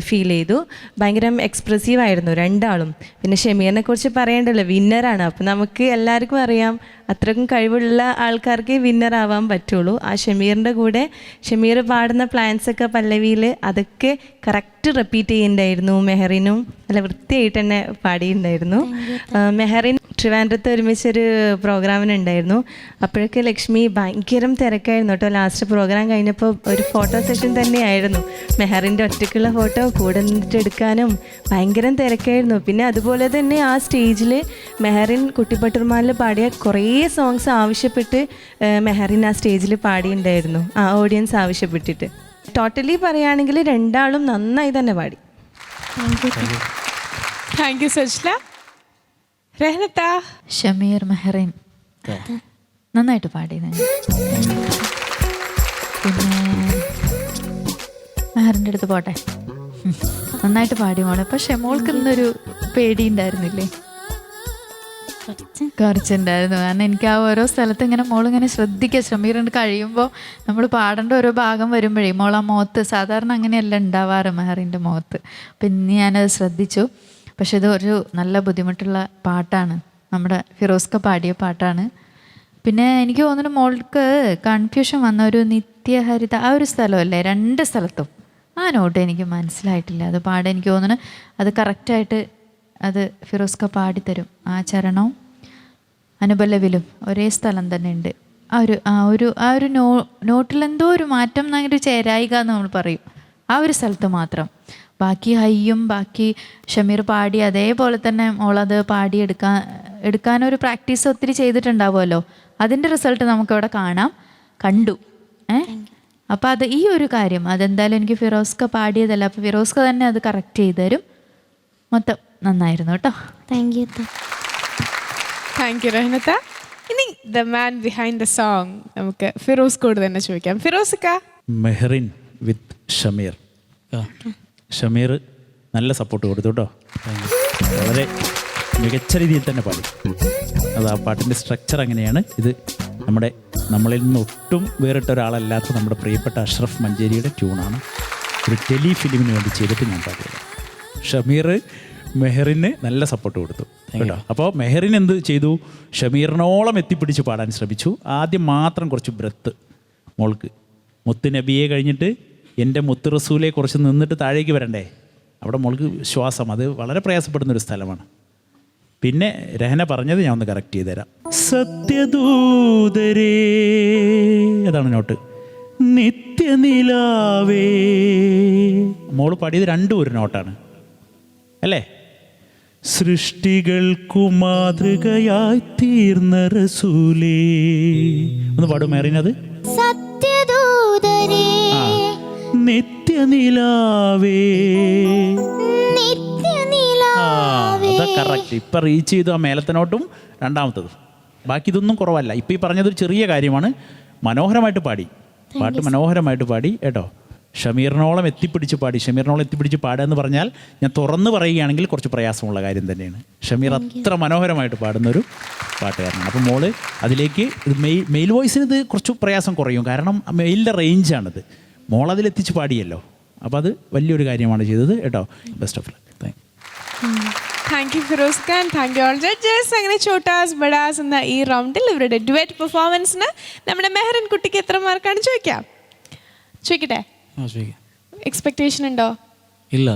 ഫീൽ ചെയ്തു. ഭയങ്കര എക്സ്പ്രസീവായിരുന്നു രണ്ടാളും. പിന്നെ ഷമീറിനെ കുറിച്ച് പറയേണ്ടല്ലോ, വിന്നറാണ്. അപ്പം നമുക്ക് എല്ലാവർക്കും അറിയാം അത്രക്കും കഴിവുള്ള ആൾക്കാർക്ക് വിന്നർ ആവാൻ പറ്റുള്ളൂ. ആ ഷമീറിൻ്റെ കൂടെ ഷമീർ പാടുന്ന പ്ലാൻസൊക്കെ പല്ലവിയിൽ അതൊക്കെ കറക്റ്റ് റിപ്പീറ്റ് ചെയ്യുന്നുണ്ടായിരുന്നു. മെഹറിനും നല്ല വൃത്തിയായിട്ട് തന്നെ പാടിയിട്ടുണ്ടായിരുന്നു. മെഹറിൻ ട്രിവാൻഡ്രത്ത് ഒരുമിച്ചൊരു പ്രോഗ്രാമിനുണ്ടായിരുന്നു. അപ്പോഴൊക്കെ ലക്ഷ്മി ഭയങ്കരം തിരക്കായിരുന്നു കേട്ടോ. ലാസ്റ്റ് പ്രോഗ്രാം കഴിഞ്ഞപ്പോൾ ഒരു ഫോട്ടോ സെഷൻ തന്നെയായിരുന്നു. മെഹറിൻ്റെ ഒറ്റയ്ക്കുള്ള ഫോട്ടോ കൂടെ നിന്നിട്ട് എടുക്കാനും ഭയങ്കരം തിരക്കായിരുന്നു. പിന്നെ അതുപോലെ തന്നെ ആ സ്റ്റേജിൽ മെഹറിൻ കുട്ടിപ്പട്ടുമാലിൽ പാടിയ കുറേ സോങ്സ് ആവശ്യപ്പെട്ട് മെഹറിൻ ആ സ്റ്റേജിൽ പാടിയിട്ടുണ്ടായിരുന്നു, ആ ഓഡിയൻസ് ആവശ്യപ്പെട്ടിട്ട്. ടോട്ടലി പറയുകയാണെങ്കിൽ രണ്ടാളും നന്നായി തന്നെ പാടി. Thank you Sajla. രഹനത്ത? ഷമീർ മെഹറിൻ നന്നായിട്ട് പാടി. പിന്നെ മെഹറിൻ്റെ അടുത്ത് പോട്ടെ, നന്നായിട്ട് പാടി മോളെ. പക്ഷെ മോൾക്ക് ഇന്നൊരു പേടി ഉണ്ടായിരുന്നില്ലേ? കുറച്ചുണ്ടായിരുന്നു. കാരണം എനിക്ക് ആ ഓരോ സ്ഥലത്ത് ഇങ്ങനെ മോളിങ്ങനെ ശ്രദ്ധിക്കുക. ഷമീറിന് കഴിയുമ്പോൾ നമ്മൾ പാടേണ്ട ഓരോ ഭാഗം വരുമ്പോഴേ മോൾ ആ മുഖത്ത്, സാധാരണ അങ്ങനെയല്ല ഉണ്ടാവാറ് മെഹറിൻ്റെ മുഖത്ത്. അപ്പം ഇന്ന് ഞാനത് ശ്രദ്ധിച്ചു. പക്ഷെ ഇത് ഒരു നല്ല ബുദ്ധിമുട്ടുള്ള പാട്ടാണ്, നമ്മുടെ ഫിറോസ്ക പാടിയ പാട്ടാണ്. പിന്നെ എനിക്ക് തോന്നുന്നു മോൾക്ക് കൺഫ്യൂഷൻ വന്ന ഒരു നിത്യഹരിത ആ ഒരു സ്ഥലമല്ലേ, രണ്ട് സ്ഥലത്തും ആ നോട്ട് എനിക്ക് മനസ്സിലായിട്ടില്ല. അത് പാടാൻ എനിക്ക് തോന്നുന്നു അത് കറക്റ്റായിട്ട് അത് ഫിറോസ്ക പാടിത്തരും. ആ ചരണവും അനുപല്ലവിലും ഒരേ സ്ഥലം തന്നെ ഉണ്ട്. ആ ഒരു നോട്ടിലെന്തോ ഒരു മാറ്റം എന്നൊരു ചേരായിക എന്ന് നമ്മൾ പറയും, ആ ഒരു സ്ഥലത്ത് മാത്രം. ബാക്കി ഹൈയും ബാക്കി ഷമീർ പാടി അതേപോലെ തന്നെ മോളത് എടുക്കാനൊരു പ്രാക്ടീസ് ഒത്തിരി ചെയ്തിട്ടുണ്ടാവുമല്ലോ. അതിൻ്റെ റിസൾട്ട് നമുക്കവിടെ കണ്ടു. അപ്പോൾ അത് ഈ ഒരു കാര്യം അതെന്തായാലും എനിക്ക് ഫിറോസ്ക പാടിയതല്ല, അപ്പോൾ ഫിറോസ്ക തന്നെ അത് കറക്റ്റ് ചെയ്ത് തരും. മൊത്തം നന്നായിരുന്നു കേട്ടോ. Thank you. താങ്ക് യു രഹനത്ത. ഇനി the man behind the song നമുക്ക് ഫിറോസ്കോട് തന്നെ ചോദിക്കാം. ഫിറോസ്ക? മെഹറിൻ വിത്ത് ഷമീർ. ഷമീർ നല്ല സപ്പോർട്ട് കൊടുത്തു കേട്ടോ. വളരെ മികച്ച രീതിയിൽ തന്നെ പാടി. അത് ആ പാട്ടിൻ്റെ സ്ട്രക്ചർ അങ്ങനെയാണ്. ഇത് നമ്മളിൽ നിന്ന് ഒട്ടും വേറിട്ട ഒരാളല്ലാത്ത നമ്മുടെ പ്രിയപ്പെട്ട അഷ്റഫ് മഞ്ചേരിയുടെ ട്യൂണാണ്. ഒരു ടെലിഫിലിമിന് വേണ്ടി ചെയ്തിട്ട് ഞാൻ പാടിയത്. ഷമീർ മെഹറിന് നല്ല സപ്പോർട്ട് കൊടുത്തു കേട്ടോ. അപ്പോൾ മെഹറിൻ എന്ത് ചെയ്തു? ഷമീറിനോളം എത്തിപ്പിടിച്ച് പാടാൻ ശ്രമിച്ചു. ആദ്യം മാത്രം കുറച്ച് ബ്രത്ത് മോൾക്ക്. മുത്ത് നബിയെ കഴിഞ്ഞിട്ട് എൻ്റെ മുത്ത് റസൂലെ കുറച്ച് നിന്നിട്ട് താഴേക്ക് വരണ്ടേ, അവിടെ മോൾക്ക് ശ്വാസം, അത് വളരെ പ്രയാസപ്പെടുന്നൊരു സ്ഥലമാണ്. പിന്നെ രഹന പറഞ്ഞത് ഞാൻ ഒന്ന് കറക്റ്റ് ചെയ്ത് തരാം. സത്യദൂതരേ, അതാണ് നോട്ട്. നിത്യനിലാവേ, മോള് പാടിയത് രണ്ടും ഒരു നോട്ടാണ് അല്ലേ? സൃഷ്ടികൾക്കു മാതൃകയായി തീർന്ന റസൂലേ, ഒന്ന് പാടും മെഹറിനത്. സത്യദൂതരേ, നിത്യനിലാവേ. അതാ കറക്റ്റ്. ഇപ്പം റീച്ച് ചെയ്തു ആ മേലത്തെ നോട്ടും രണ്ടാമത്തതും. ബാക്കി ഇതൊന്നും കുറവല്ല. ഇപ്പം ഈ പറഞ്ഞതൊരു ചെറിയ കാര്യമാണ്. മനോഹരമായിട്ട് പാടി, പാട്ട് മനോഹരമായിട്ട് പാടി കേട്ടോ. ഷമീറിനോളം എത്തിപ്പിടിച്ച് പാടി. ഷമീറിനോളം എത്തിപ്പിടിച്ച് പാടുക എന്ന് പറഞ്ഞാൽ ഞാൻ തുറന്ന് പറയുകയാണെങ്കിൽ കുറച്ച് പ്രയാസമുള്ള കാര്യം തന്നെയാണ്. ഷമീർ അത്ര മനോഹരമായിട്ട് പാടുന്നൊരു പാട്ടുകാരനാണ്. അപ്പോൾ മോള് അതിലേക്ക് മെയിൽ വോയിസിന് ഇത് കുറച്ച് പ്രയാസം കുറയും, കാരണം മെയിലിൻ്റെ റേഞ്ചാണിത്. മോളതിലെത്തിച്ച് പാടിയല്ലോ, അപ്പോൾ അത് വലിയൊരു കാര്യമാണ് ചെയ്തത് കേട്ടോ. Best of luck. Thank you ഫിറോസ്ക and thank you all judges. അങ്ങനെ ചോട്ടാസ് ബഡാസ് എന്ന ഈ റൗണ്ടിൽ ഇവരുടെ ഡുവറ്റ് പെർഫോമൻസിന് നമ്മുടെ മെഹറിൻ കുട്ടിക്ക് എത്ര മാർക്കാണ് ചോദിക്കട്ടെ? എക്സ്പെക്ടേഷൻ ഉണ്ടോ? ഇല്ല,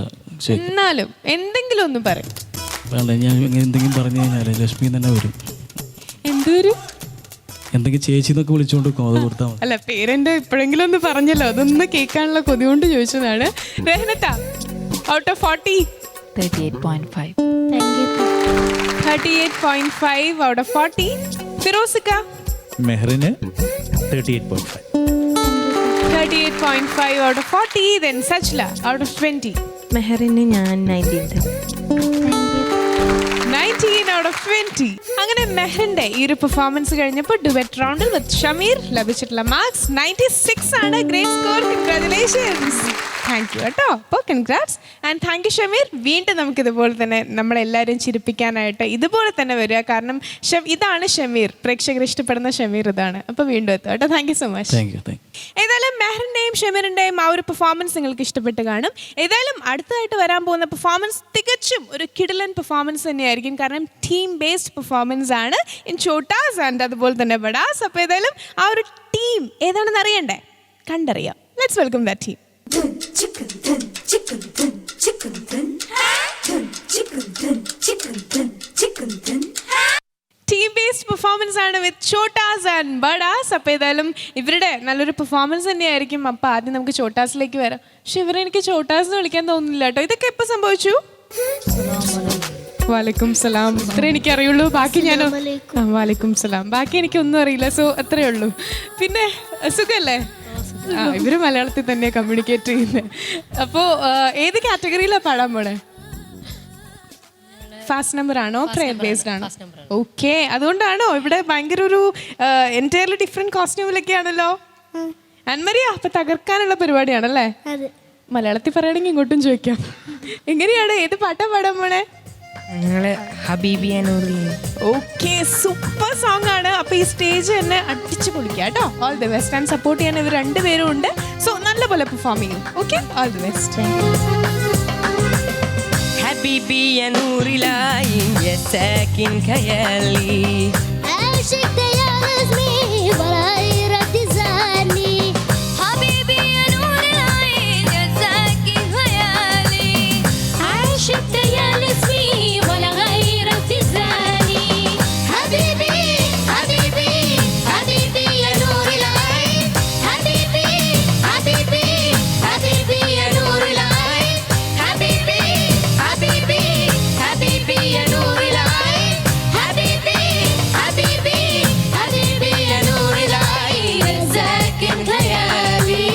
എന്നാലും എന്തെങ്കിലും ഒന്ന് പറയും. ഞാൻ എന്തെങ്കിലും പറഞ്ഞു കഴിഞ്ഞാൽ ലക്ഷ്മി തന്നെ വരും. എന്തൊരു എന്തെങ്കിലും ചേച്ചി എന്നൊക്കെ വിളിച്ചുകൊണ്ട് അത് കൊടുത്താൽ മതി. അല്ല, പേരെന്റെ ഇപ്പോഴെങ്കിലും ഒന്ന് പറഞ്ഞല്ലോ, അതൊന്ന് കേൾക്കാനുള്ള കൊതി കൊണ്ട് ചോദിച്ചതാണ്. രഹനത്ത, ഔട്ട് ഓഫ് 40? 38.5. 38.5 out of 40. ഫിറോസിക്ക? മെഹറിന് 38.5. 38.5 out of 40. Then Sajla out of 20. മെഹറിന് ഞാൻ 19 ഔട്ട് ഓഫ് 20. അങ്ങനെ മെഹറിന്റെ ഈ ഒരു പെർഫോമൻസ് കഴിഞ്ഞപ്പോൾ ഡുവറ്റ് റൗണ്ടിൽ വിത്ത് ഷമീർ ലഭിച്ചിട്ടുള്ള മാർക്സ് 96 ആണ്. Great score, congratulations. Thank you കേട്ടോ. അപ്പോൾ congrats and thank U Shameer. വീണ്ടും നമുക്ക് ഇതുപോലെ തന്നെ നമ്മളെല്ലാവരും ചിരിപ്പിക്കാനായിട്ട് ഇതുപോലെ തന്നെ വരിക. കാരണം ഇതാണ് ഷമീർ, പ്രേക്ഷകർ ഇഷ്ടപ്പെടുന്ന ഷമീർ ഇതാണ്. അപ്പോൾ വീണ്ടും എത്തുക കേട്ടോ. Thank you so much. ഏതായാലും മെഹറിൻ്റെയും ഷമീറിൻ്റെയും ആ ഒരു പെർഫോമൻസ് നിങ്ങൾക്ക് ഇഷ്ടപ്പെട്ട് കാണും. ഏതായാലും അടുത്തതായിട്ട് വരാൻ പോകുന്ന പെർഫോമൻസ് തികച്ചും ഒരു കിടിലൻ പെർഫോമൻസ് തന്നെയായിരിക്കും. കാരണം ടീം ബേസ്ഡ് പെർഫോമൻസ് ആണ് ഇൻ ചോട്ടാസ് ആൻഡ് അതുപോലെ തന്നെ ബഡാസ്. അപ്പോൾ ഏതായാലും ആ ഒരു ടീം ഏതാണെന്ന് അറിയണ്ടേ? കണ്ടറിയാം. Let's welcome that team. Chicken dun, chicken dun, chicken dun, chicken dun, chicken dun, chicken dun. Performance ആണ് വിത്ത് ഛോട്ടാസ് ആൻഡ് ബഡാസ്. അപ്പോൾ ഏതായാലും ഇവരുടെ നല്ലൊരു പെർഫോമൻസ് തന്നെയായിരിക്കും. അപ്പോൾ ആദ്യം നമുക്ക് ഛോട്ടാസിലേക്ക് വരാം. പക്ഷെ ഇവരെ എനിക്ക് ഛോട്ടാസ് എന്ന് വിളിക്കാൻ തോന്നുന്നില്ല കേട്ടോ. ഇതൊക്കെ എപ്പോൾ സംഭവിച്ചു? വാലൈക്കും സലാം. ഇത്ര എനിക്ക് അറിയുള്ളൂ, ബാക്കി ഞാൻ വാലൈക്കും സലാം, ബാക്കി എനിക്കൊന്നും അറിയില്ല. സോ അത്രേ ഉള്ളൂ. പിന്നെ സുഖല്ലേ? ഇവര് മലയാളത്തിൽ തന്നെ കമ്മ്യൂണിക്കേറ്റ് ചെയ്യുന്നത്. അപ്പോൾ ഏത് കാറ്റഗറിയിലാണ് പാടാൻ പോണേ? ഫാസ്റ്റ് നമ്പർ ആണോ പ്രെയർ ബേസ്ഡ് ആണോ? ഓക്കെ, അതുകൊണ്ടാണോ ഇവിടെ ഭയങ്കര ഒരു എൻറ്റയർലി ഡിഫറെന്റ് കോസ്റ്റ്യൂമിലൊക്കെ ആണല്ലോ. അൻമരിയ, അപ്പൊ തകർക്കാനുള്ള പരിപാടിയാണല്ലേ? മലയാളത്തിൽ പറയുകയാണെങ്കിൽ ഇങ്ങോട്ടും ചോദിക്കാം. എങ്ങനെയാണ്, ഏത് പാട്ടാ പാടാൻ പോണേ? ഓക്കെ, സൂപ്പർ സോങ് ആണ്. അപ്പൊ ഈ സ്റ്റേജ് തന്നെ അടിച്ചു പൊളിക്കുക കേട്ടോ. All the best. And support ചെയ്യാൻ ഇവർ രണ്ടുപേരും ഉണ്ട്. സോ നല്ലപോലെ പെർഫോം ചെയ്യും. Okay, all the best. حبيبي يا نور العين يا ساكن خيالي عاشقت يا اسمي ورايرة زاني حبيبي يا نور العين يا ساكن خيالي عاشقت يا اسمي ولا غيرة زاني حبيبي حبيبي حبيبي يا نور العين حبيبي حبيبي حبيبي يا نور العين حبيبي حبيبي حبيبي يا نور العين حبيبي حبيبي حبيبي يا نور العين ساكن خيالي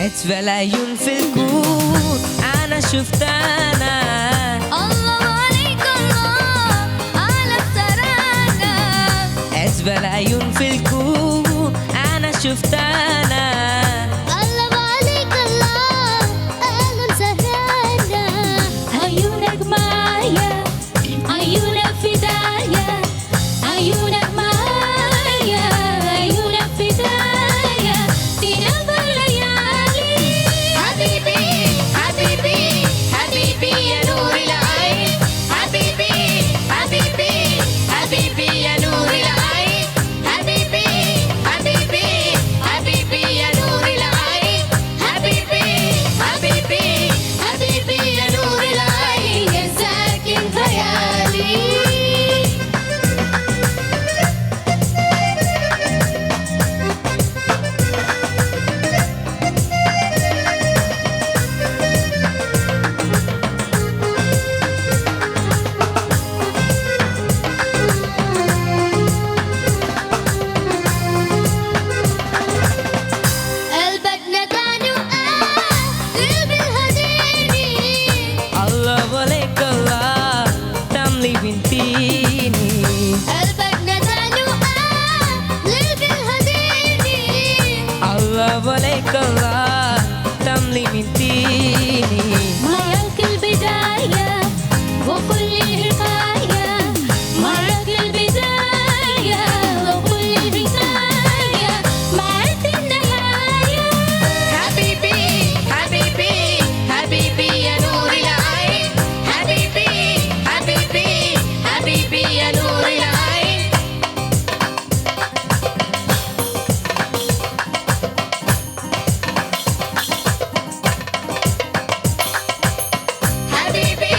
أجمل عيون في الكون أنا شفتها الله عليك الله على الترانة أجمل عيون في الكون أنا شفتها الله عليك الله أهلا سهرانا عيونك معايا عيونك فدايا عيونك معايا عيونك فدايا تنام الليالي حبيبي حبيبي حبيبي يا نور العين حبيبي حبيبي حبيبي يا نور العين حبيبي حبيبي حبيبي يا نور العين حبيبي حبيبي حبيبي يا نور العين يا ساكن خيالي قلبك نداني قلبي الهديني الله عليك الله تملي بنتيني قلبك نداني قلبي الهديني الله عليك الله تملي بنتيني معك البداية وكل الحكاية معك البداية وكل الحكاية معك النهاية حبيبي حبيبي حبيبي يا نور العين حبيبي حبيبي حبيبي يا نور العين حبيبي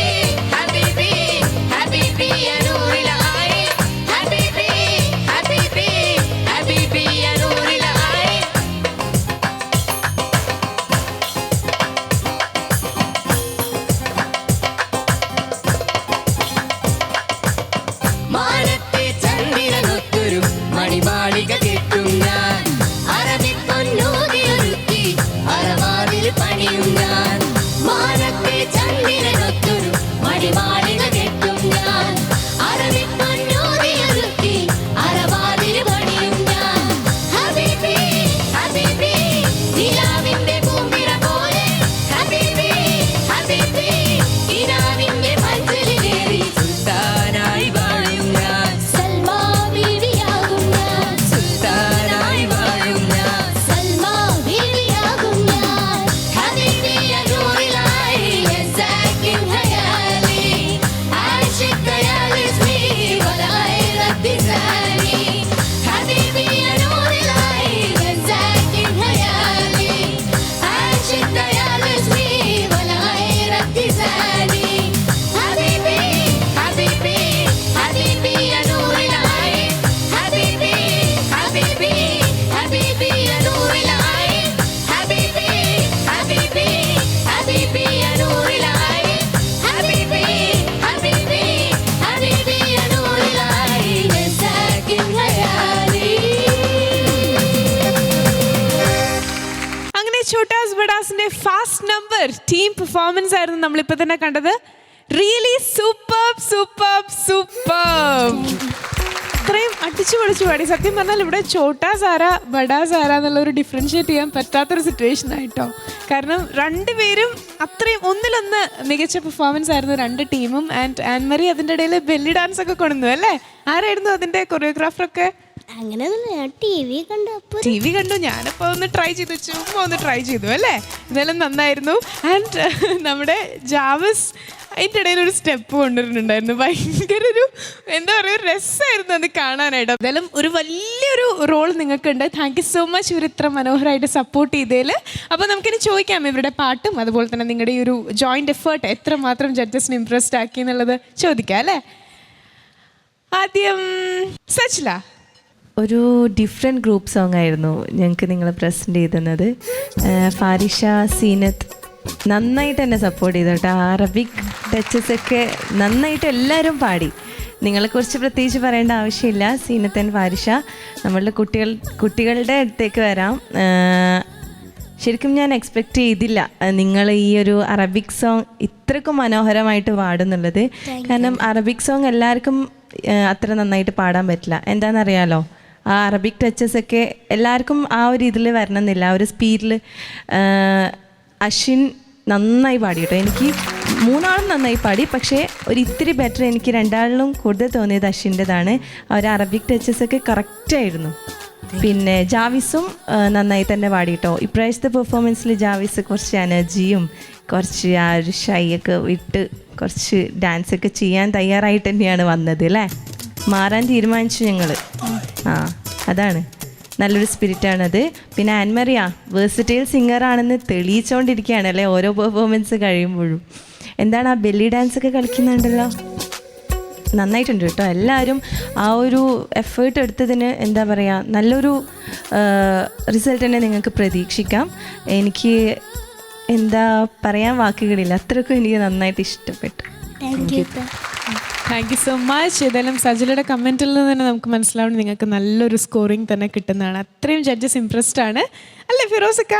حبيبي حبيبي يا نور العين حبيبي حبيبي حبيبي يا نور العين മാനത്തെ ചന്ദ്രനൊത്തൊരു മണിമാളിക കെട്ടും ഞാൻ അറബിപ്പൊന്നൂതിയൊരുക്കി അറവാതിൽ പണിയും ഞാൻ മാനത്തെ ചന്ദ്രനൊത്തൊരു മണിമാളിക കെട്ടും ഞാൻ അറബിപ്പൊന്നൂതിയൊരുക്കി അറവാതിൽ പണിയും ഞാൻ ഹബീബി ഹബീബി നിലാവിന്റെ പൂമ്പിറ പോലെ ഹബീബി ഹബീബി കിനാവിന്റെ മഞ്ചലിലേറി സുൽത്താനായി വാഴും ഞാൻ സൽമാ ബീവിയാകും ഞാൻ സുൽത്താനായി വാഴും ഞാൻ സൽമാ ബീവിയാകും ഞാൻ ഹബീബി യാ നൂറിൽ ഐൻ യാ യുടെ ഫാസ്റ്റ് നമ്പർ ടീം പെർഫോമൻസ് ആയിരുന്നു നമ്മളിപ്പോൾ തന്നെ കണ്ടത്. Really super super super. ഇത്രയും അടിച്ചു പൊളിച്ചു പാടി. സത്യം പറഞ്ഞാൽ ഇവിടെ ചോട്ടാ സാര ബഡാ സാര എന്നുള്ളൊരു ഡിഫറൻഷ്യേറ്റ് ചെയ്യാൻ പറ്റാത്തൊരു സിറ്റുവേഷൻ ആയിട്ടോ. കാരണം രണ്ടുപേരും അത്രയും ഒന്നിലൊന്ന് മികച്ച പെർഫോമൻസ് ആയിരുന്നു രണ്ട് ടീമും. ആൻഡ് ആൻമറി അതിൻ്റെ ഇടയിൽ ബെല്ലി ഡാൻസ് ഒക്കെ കൊണ്ടുവന്നു അല്ലേ? ആരായിരുന്നു അതിൻ്റെ കൊറിയോഗ്രാഫറൊക്കെ? അങ്ങനെ ടി വി കണ്ടു. ഞാനിപ്പോൾ ഒന്ന് ട്രൈ ചെയ്തു, ചുമ്മാ ഒന്ന് ട്രൈ ചെയ്തു അല്ലേ? ഇതെല്ലാം നന്നായിരുന്നു. ആൻഡ് നമ്മുടെ ജാവസ് അതിൻ്റെ ഇടയിൽ ഒരു സ്റ്റെപ്പ് കൊണ്ടുവരുന്നുണ്ടായിരുന്നു. ഭയങ്കര ഒരു എന്താ പറയുക, ഒരു രസമായിരുന്നു അത് കാണാനായിട്ട്. എന്തായാലും ഒരു വലിയൊരു റോൾ നിങ്ങൾക്കുണ്ട്. താങ്ക് യു സോ മച്ച് ഇവർ ഇത്ര മനോഹരമായിട്ട് സപ്പോർട്ട് ചെയ്തതിൽ. അപ്പോൾ നമുക്കിനി ചോദിക്കാം ഇവരുടെ പാട്ടും അതുപോലെ തന്നെ നിങ്ങളുടെ ഈ ഒരു ജോയിൻ്റ് എഫേർട്ട് എത്രമാത്രം ജഡ്ജസിനെ ഇംപ്രസ്ഡ് ആക്കി എന്നുള്ളത് ചോദിക്കാം അല്ലേ? ആദ്യം സച്ചില. ഒരു ഡിഫറെൻറ്റ് ഗ്രൂപ്പ് സോങ് ആയിരുന്നു ഞങ്ങൾക്ക് നിങ്ങൾ പ്രസൻറ്റ് ചെയ്തത്. ഫാരിഷ, സീനത്ത് നന്നായിട്ട് എന്നെ സപ്പോർട്ട് ചെയ്തു കേട്ടോ. അറബിക് ടച്ചസ് ഒക്കെ നന്നായിട്ട് എല്ലാവരും പാടി. നിങ്ങളെക്കുറിച്ച് പ്രത്യേകിച്ച് പറയേണ്ട ആവശ്യമില്ല. സീനത്ത് ആൻഡ് ഫാരിഷ നമ്മളുടെ കുട്ടികളുടെ അടുത്തേക്ക് വരാം. ശരിക്കും ഞാൻ എക്സ്പെക്റ്റ് ചെയ്തില്ല നിങ്ങൾ ഈ ഒരു അറബിക് സോങ് ഇത്രക്കും മനോഹരമായിട്ട് പാടുന്നുള്ളത്. കാരണം അറബിക് സോങ് എല്ലാവർക്കും അത്ര നന്നായിട്ട് പാടാൻ പറ്റില്ല. എന്താണെന്നറിയാലോ, ആ അറബിക് ടച്ചസ് ഒക്കെ എല്ലാവർക്കും ആ ഒരു ഇതിൽ വരണമെന്നില്ല, ആ ഒരു സ്പീഡിൽ. അശ്വിൻ നന്നായി പാടി കേട്ടോ. എനിക്ക് മൂന്നാളും നന്നായി പാടി, പക്ഷേ ഒരു ഇത്തിരി ബെറ്റർ എനിക്ക് രണ്ടാളിലും കൂടുതൽ തോന്നിയത് അശ്വിൻ്റെതാണ്. ആ ഒരു അറബിക് ടച്ചസ് ഒക്കെ കറക്റ്റായിരുന്നു. പിന്നെ ജാവിസും നന്നായി തന്നെ പാടി കേട്ടോ. ഇപ്രാവശ്യത്തെ പെർഫോമൻസിൽ ജാവിസ് കുറച്ച് എനർജിയും കുറച്ച് ആ ഒരു ഷൈയൊക്കെ വിട്ട് കുറച്ച് ഡാൻസൊക്കെ ചെയ്യാൻ തയ്യാറായിട്ട് തന്നെയാണ് വന്നത് അല്ലേ? മാറാൻ തീരുമാനിച്ചു ഞങ്ങൾ. അതാണ് നല്ലൊരു സ്പിരിറ്റാണത്. പിന്നെ ആൻമറിയ വേഴ്സറ്റൈൽ സിംഗറാണെന്ന് തെളിയിച്ചുകൊണ്ടിരിക്കുകയാണ് അല്ലേ ഓരോ പെർഫോമൻസ് കഴിയുമ്പോഴും. എന്താണ് ആ ബെല്ലി ഡാൻസ് ഒക്കെ കളിക്കുന്നുണ്ടല്ലോ, നന്നായിട്ടുണ്ട് കേട്ടോ. എല്ലാവരും ആ ഒരു എഫേർട്ട് എടുത്തതിന് എന്താ പറയുക, നല്ലൊരു റിസൾട്ട് തന്നെ നിങ്ങൾക്ക് പ്രതീക്ഷിക്കാം. എനിക്ക് എന്താ പറയാൻ വാക്കുകളില്ല, അത്രയ്ക്കും എനിക്ക് നന്നായിട്ട് ഇഷ്ടപ്പെട്ടു. Thank you so much. ഏതായാലും സജിലയുടെ കമൻറ്റിൽ നിന്ന് തന്നെ നമുക്ക് മനസ്സിലാവണം നിങ്ങൾക്ക് നല്ലൊരു സ്കോറിങ് തന്നെ കിട്ടുന്നതാണ്. അത്രയും ജഡ്ജസ് ഇംപ്രസ്ഡ് ആണ് അല്ലേ ഫിറോസക്ക?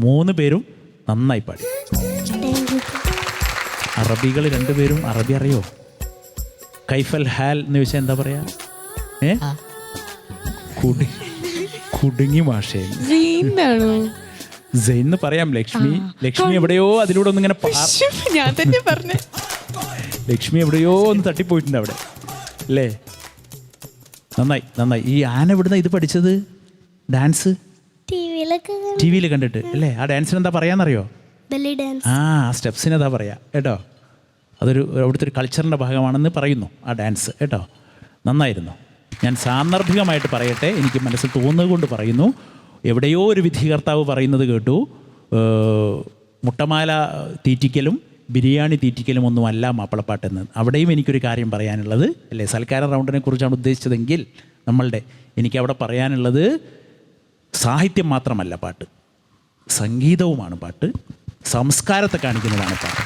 3 പേരും നന്നായി പാടി. അറബികൾ 2 പേരും അറബി അറിയോ? കൈഫൽ ഹാൽ എന്ന് വെച്ചാൽ എന്താ പറയാ? കുടുങ്ങി ഭാഷയിൽ ജെയിന്ന് പറയാം. ലക്ഷ്മി എവിടെയോ അതിലൂടെ ഒന്നിങ്ങനെ ഞാൻ തന്നെ പറഞ്ഞു. ലക്ഷ്മി എവിടെയോ ഒന്ന് തട്ടിപ്പോയിട്ടുണ്ട് അവിടെ അല്ലേ? നന്നായി. ഈ ആന എവിടുന്ന ഇത് പഠിച്ചത്? ഡാൻസ് ടി വിയിൽ കണ്ടിട്ട് അല്ലേ? ആ ഡാൻസിന് എന്താ പറയാന്നറിയോ? ആ സ്റ്റെപ്സിന് എന്താ പറയാ കേട്ടോ. അവിടുത്തെ ഒരു കൾച്ചറിൻ്റെ ഭാഗമാണെന്ന് പറയുന്നു ആ ഡാൻസ് കേട്ടോ. നന്നായിരുന്നു. ഞാൻ സാന്ദർഭികമായിട്ട് പറയട്ടെ, എനിക്ക് മനസ്സിൽ തോന്നുന്നത് കൊണ്ട് പറയുന്നു. എവിടെയോ ഒരു വിധികർത്താവ് പറയുന്നത് കേട്ടു, മുട്ടമാല തീറ്റിക്കലും ബിരിയാണി തീറ്റിക്കലും ഒന്നുമല്ല മാപ്പിളപ്പാട്ടെന്ന്. അവിടെയും എനിക്കൊരു കാര്യം പറയാനുള്ളത് അല്ലേ, സൽക്കാര റൗണ്ടിനെ കുറിച്ചാണ് ഉദ്ദേശിച്ചതെങ്കിൽ എനിക്കവിടെ പറയാനുള്ളത് സാഹിത്യം മാത്രമല്ല പാട്ട്, സംഗീതവുമാണ് പാട്ട്, സംസ്കാരത്തെ കാണിക്കുന്നതാണ് പാട്ട്.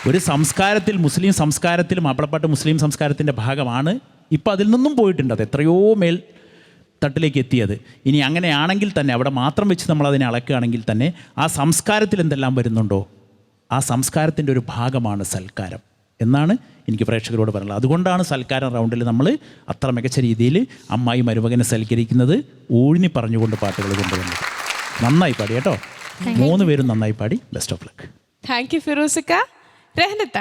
ഒരു സംസ്കാരത്തിൽ, മുസ്ലിം സംസ്കാരത്തിൽ മാപ്പിളപ്പാട്ട് മുസ്ലിം സംസ്കാരത്തിൻ്റെ ഭാഗമാണ്. ഇപ്പം അതിൽ നിന്നും പോയിട്ടുണ്ട്, അത് എത്രയോ മേൽ തട്ടിലേക്ക് എത്തിയത്. ഇനി അങ്ങനെയാണെങ്കിൽ തന്നെ അവിടെ മാത്രം വെച്ച് നമ്മളതിനെ അളക്കുകയാണെങ്കിൽ തന്നെ ആ സംസ്കാരത്തിൽ എന്തെല്ലാം വരുന്നുണ്ടോ ആ സംസ്കാരത്തിൻ്റെ ഒരു ഭാഗമാണ് സൽക്കാരം എന്നാണ് എനിക്ക് പ്രേക്ഷകരോട് പറയുന്നത്. അതുകൊണ്ടാണ് സൽക്കാരം റൗണ്ടിൽ നമ്മൾ അത്ര മികച്ച രീതിയിൽ അമ്മായി മരുമകനെ സൽക്കരിക്കുന്നത് ഊഴിനി പറഞ്ഞുകൊണ്ട് പാട്ടുകൾ കൊണ്ടുവന്നത്. നന്നായി പാടി കേട്ടോ. 3 പേരും നന്നായി പാടി. Best of luck. Thank you ഫിറോസിക്ക. രഹനത്ത,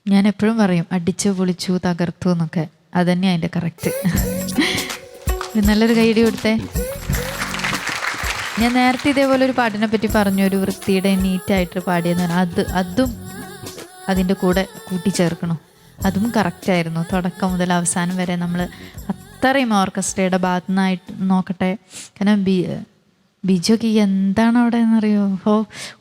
ഞാൻ എപ്പോഴും പറയും അടിച്ചു പൊളിച്ചു തകർത്തു എന്നൊക്കെ, അതന്നെയാണ് അതിൻ്റെ കറക്റ്റ്. നല്ലൊരു കൈയടി കൊടുത്തേ. ഞാൻ നേരത്തെ ഇതേപോലെ ഒരു പാട്ടിനെ പറ്റി പറഞ്ഞു, ഒരു വൃത്തിയുടെ നീറ്റായിട്ട് പാടിയെന്ന് പറഞ്ഞാൽ അതും അതിൻ്റെ കൂടെ കൂട്ടിച്ചേർക്കണം. അതും കറക്റ്റായിരുന്നു. തുടക്കം മുതൽ അവസാനം വരെ നമ്മൾ അത്രയും ഓർക്കസ്ട്രയുടെ ഭാഗത്തു നിന്നായിട്ട് നോക്കട്ടെ. കാരണം ബിജുക്ക് എന്താണ് അവിടെ എന്നറിയോ?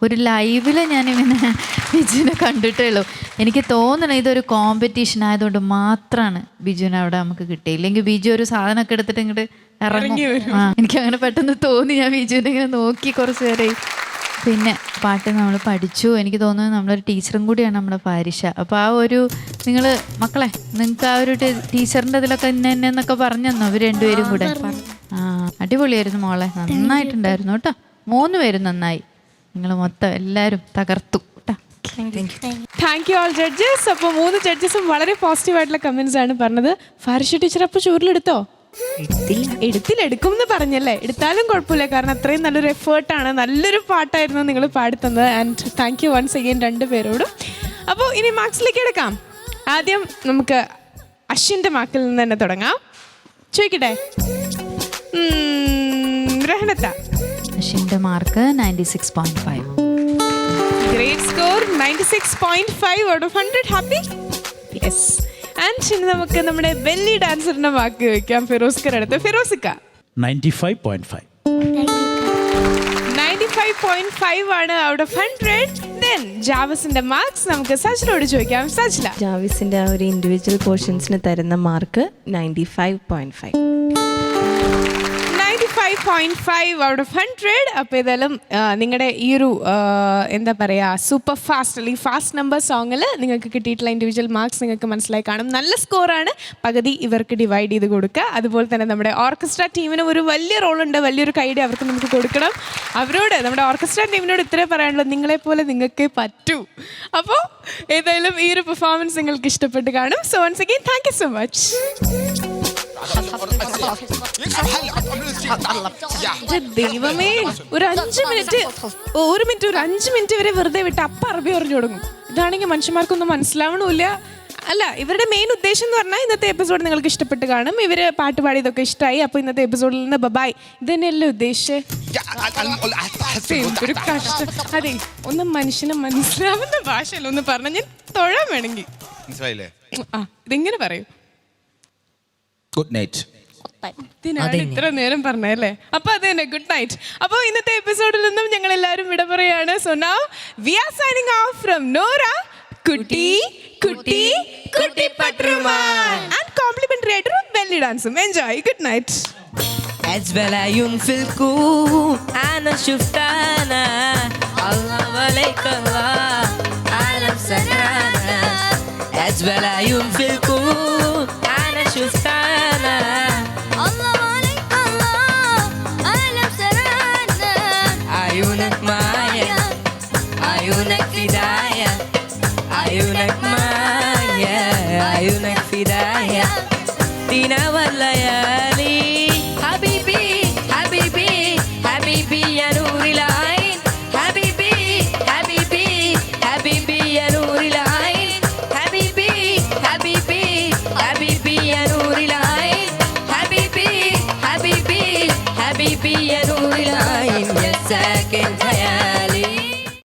ഒരു ലൈവിൽ ഞാനിങ്ങനെ ബിജുവിനെ കണ്ടിട്ടേ ഉള്ളൂ. എനിക്ക് തോന്നണം ഇതൊരു കോമ്പറ്റീഷൻ ആയതുകൊണ്ട് മാത്രമാണ് ബിജുവിനെ അവിടെ നമുക്ക് കിട്ടിയത്. ഇല്ലെങ്കിൽ ബിജു ഒരു സാധനമൊക്കെ എടുത്തിട്ട് ഇങ്ങോട്ട് ഇറങ്ങി. എനിക്കങ്ങനെ പെട്ടെന്ന് തോന്നി. ഞാൻ ബിജുവിനെ ഇങ്ങനെ നോക്കി കുറച്ച് നേരം. പിന്നെ പാട്ട് നമ്മൾ പഠിച്ചു. എനിക്ക് തോന്നുന്നു നമ്മളൊരു ടീച്ചറും കൂടിയാണ് നമ്മുടെ ഫാരിഷ. അപ്പോൾ ആ ഒരു നിങ്ങൾ മക്കളെ നിങ്ങൾക്ക് ആ ഒരു ടീച്ചറിൻ്റെ ഇതിലൊക്കെ എന്നൊക്കെ പറഞ്ഞു തന്നു അവർ 2 പേരും കൂടെ. അടിപൊളിയായിരുന്നു മോളെ, നന്നായിട്ടുണ്ടായിരുന്നു കേട്ടോ. 3 പേരും നന്നായി. നിങ്ങൾ മൊത്തം എല്ലാവരും തകർത്തു ട്ടാ. Thank you all judges. അപ്പോൾ 3 ജഡ്ജസും വളരെ പോസിറ്റീവ് ആയിട്ടുള്ള കമന്റ്സ് ആണ് പറഞ്ഞത്. ഫാരിഷ ടീച്ചർ അപ്പോൾ ചൂരിലെടുത്തോ? എടുക്കും എന്ന് പറഞ്ഞല്ലേ. എടുത്താലും കുഴപ്പമില്ല, കാരണം അത്രയും നല്ലൊരു എഫേർട്ടാണ്, നല്ലൊരു പാട്ടായിരുന്നു നിങ്ങൾ പാടിത്തന്നത്. And thank you once again 2 പേരോടും. അപ്പോൾ ഇനി മാർക്സിലേക്ക് എടുക്കാം. ആദ്യം നമുക്ക് അശ്വിൻ്റെ മാർക്കിൽ നിന്ന് തന്നെ തുടങ്ങാം. ചോദിക്കട്ടെ, രഹനത്ത. അശ്വിൻ്റെ mark 96.5. Great score 96.5 out of 100. Happy? Yes. And ഇനി നമുക്ക് നമ്മുടെ ബെല്ലി ഡാൻസറിന്റെ വാക്ക് വെക്കാം. ഫിറോസ്കർ അടുത്ത്. ഫിറോസിക്ക 95.5. 95.5 ആണ് ഔട്ട് ഓഫ് 100. ദെൻ ജാവസിന്റെ മാർക്സ് നമുക്ക് സജ്ലോട് ചോദിക്കാം. സജ്ല. ജാവിസിൻ്റെ ആ ഒരു ഇൻഡിവിജ്വൽ പോർഷൻസിന് തരുന്ന മാർക്ക് 95.5. 95.5 out of 100. അപ്പോൾ ഏതായാലും നിങ്ങളുടെ ഈ ഒരു എന്താ പറയുക, സൂപ്പർ ഫാസ്റ്റ് അല്ലെങ്കിൽ ഫാസ്റ്റ് നമ്പർ സോങ്ങിൽ നിങ്ങൾക്ക് കിട്ടിയിട്ടുള്ള ഇൻഡിവിജ്വൽ മാർക്സ് നിങ്ങൾക്ക് മനസ്സിലായി കാണും. നല്ല സ്കോറാണ്. പകുതി ഇവർക്ക് ഡിവൈഡ് ചെയ്ത് കൊടുക്കുക. അതുപോലെ തന്നെ നമ്മുടെ ഓർക്കസ്ട്ര ടീമിന് ഒരു വലിയ റോളുണ്ട്, വലിയൊരു കൈഡി അവർക്ക് നമുക്ക് കൊടുക്കണം. അവരോട്, നമ്മുടെ ഓർക്കസ്ട്ര ടീമിനോട് ഇത്രേ പറയാനുള്ളത്, നിങ്ങളെപ്പോലെ നിങ്ങൾക്ക് പറ്റൂ. അപ്പോൾ ഏതായാലും ഈ ഒരു പെർഫോമൻസ് നിങ്ങൾക്ക് ഇഷ്ടപ്പെട്ട് കാണും. So once again thank you so much. ദൈവമേ, ഒരു 5 മിനിറ്റ് വരെ വെറുതെ വിട്ട് അപ്പം അറബി പറഞ്ഞു തുടങ്ങും. ഇതാണെങ്കിൽ മനുഷ്യന്മാർക്കൊന്നും മനസ്സിലാവണമില്ല. അല്ല, ഇവരുടെ മെയിൻ ഉദ്ദേശം എന്ന് പറഞ്ഞാൽ ഇന്നത്തെ എപ്പിസോഡ് നിങ്ങൾക്ക് ഇഷ്ടപ്പെട്ട് കാണും. ഇവർ പാട്ട് പാടിയതൊക്കെ ഇഷ്ടമായി. അപ്പോൾ ഇന്നത്തെ എപ്പിസോഡിൽ നിന്ന് ബബായ്, ഇത് തന്നെയല്ലേ ഉദ്ദേശിച്ചത്? ഒരു കഷ്ടം. അതെ, ഒന്ന് മനുഷ്യനെ മനസ്സിലാവുന്ന ഭാഷയല്ല ഒന്ന് പറഞ്ഞ ഞാൻ തൊഴാൻ വേണമെങ്കിൽ. ഇതെങ്ങനെ പറയും? Good night. ഇതിനാണ് ഇത്ര നേരം പറഞ്ഞല്ലേ. അപ്പൊ അത് തന്നെ, ഗുഡ് നൈറ്റ്. അപ്പോൾ ഇന്നത്തെ എപ്പിസോഡിൽ നിന്നും ഞങ്ങൾ എല്ലാവരും വിട പറയാണ്. So now we are signing off from നോറ കുട്ടി കുട്ടി കുട്ടി പട്രുമാൻ ആൻഡ് കോംപ്ലിമെന്ററി ആയിട്ട് ബെല്ലി ഡാൻസും. എൻജോയ്. Good night. أجمل عيون في الكون أنا شفتها. الله عليك الله عالم سكرانة. أجمل عيون في الكون أنا شفتها. الله عليك الله عالم سرعنا. عيونك معايا عيونك فدايا عيونك معايا عيونك فدايا تناول الليالي حبيبي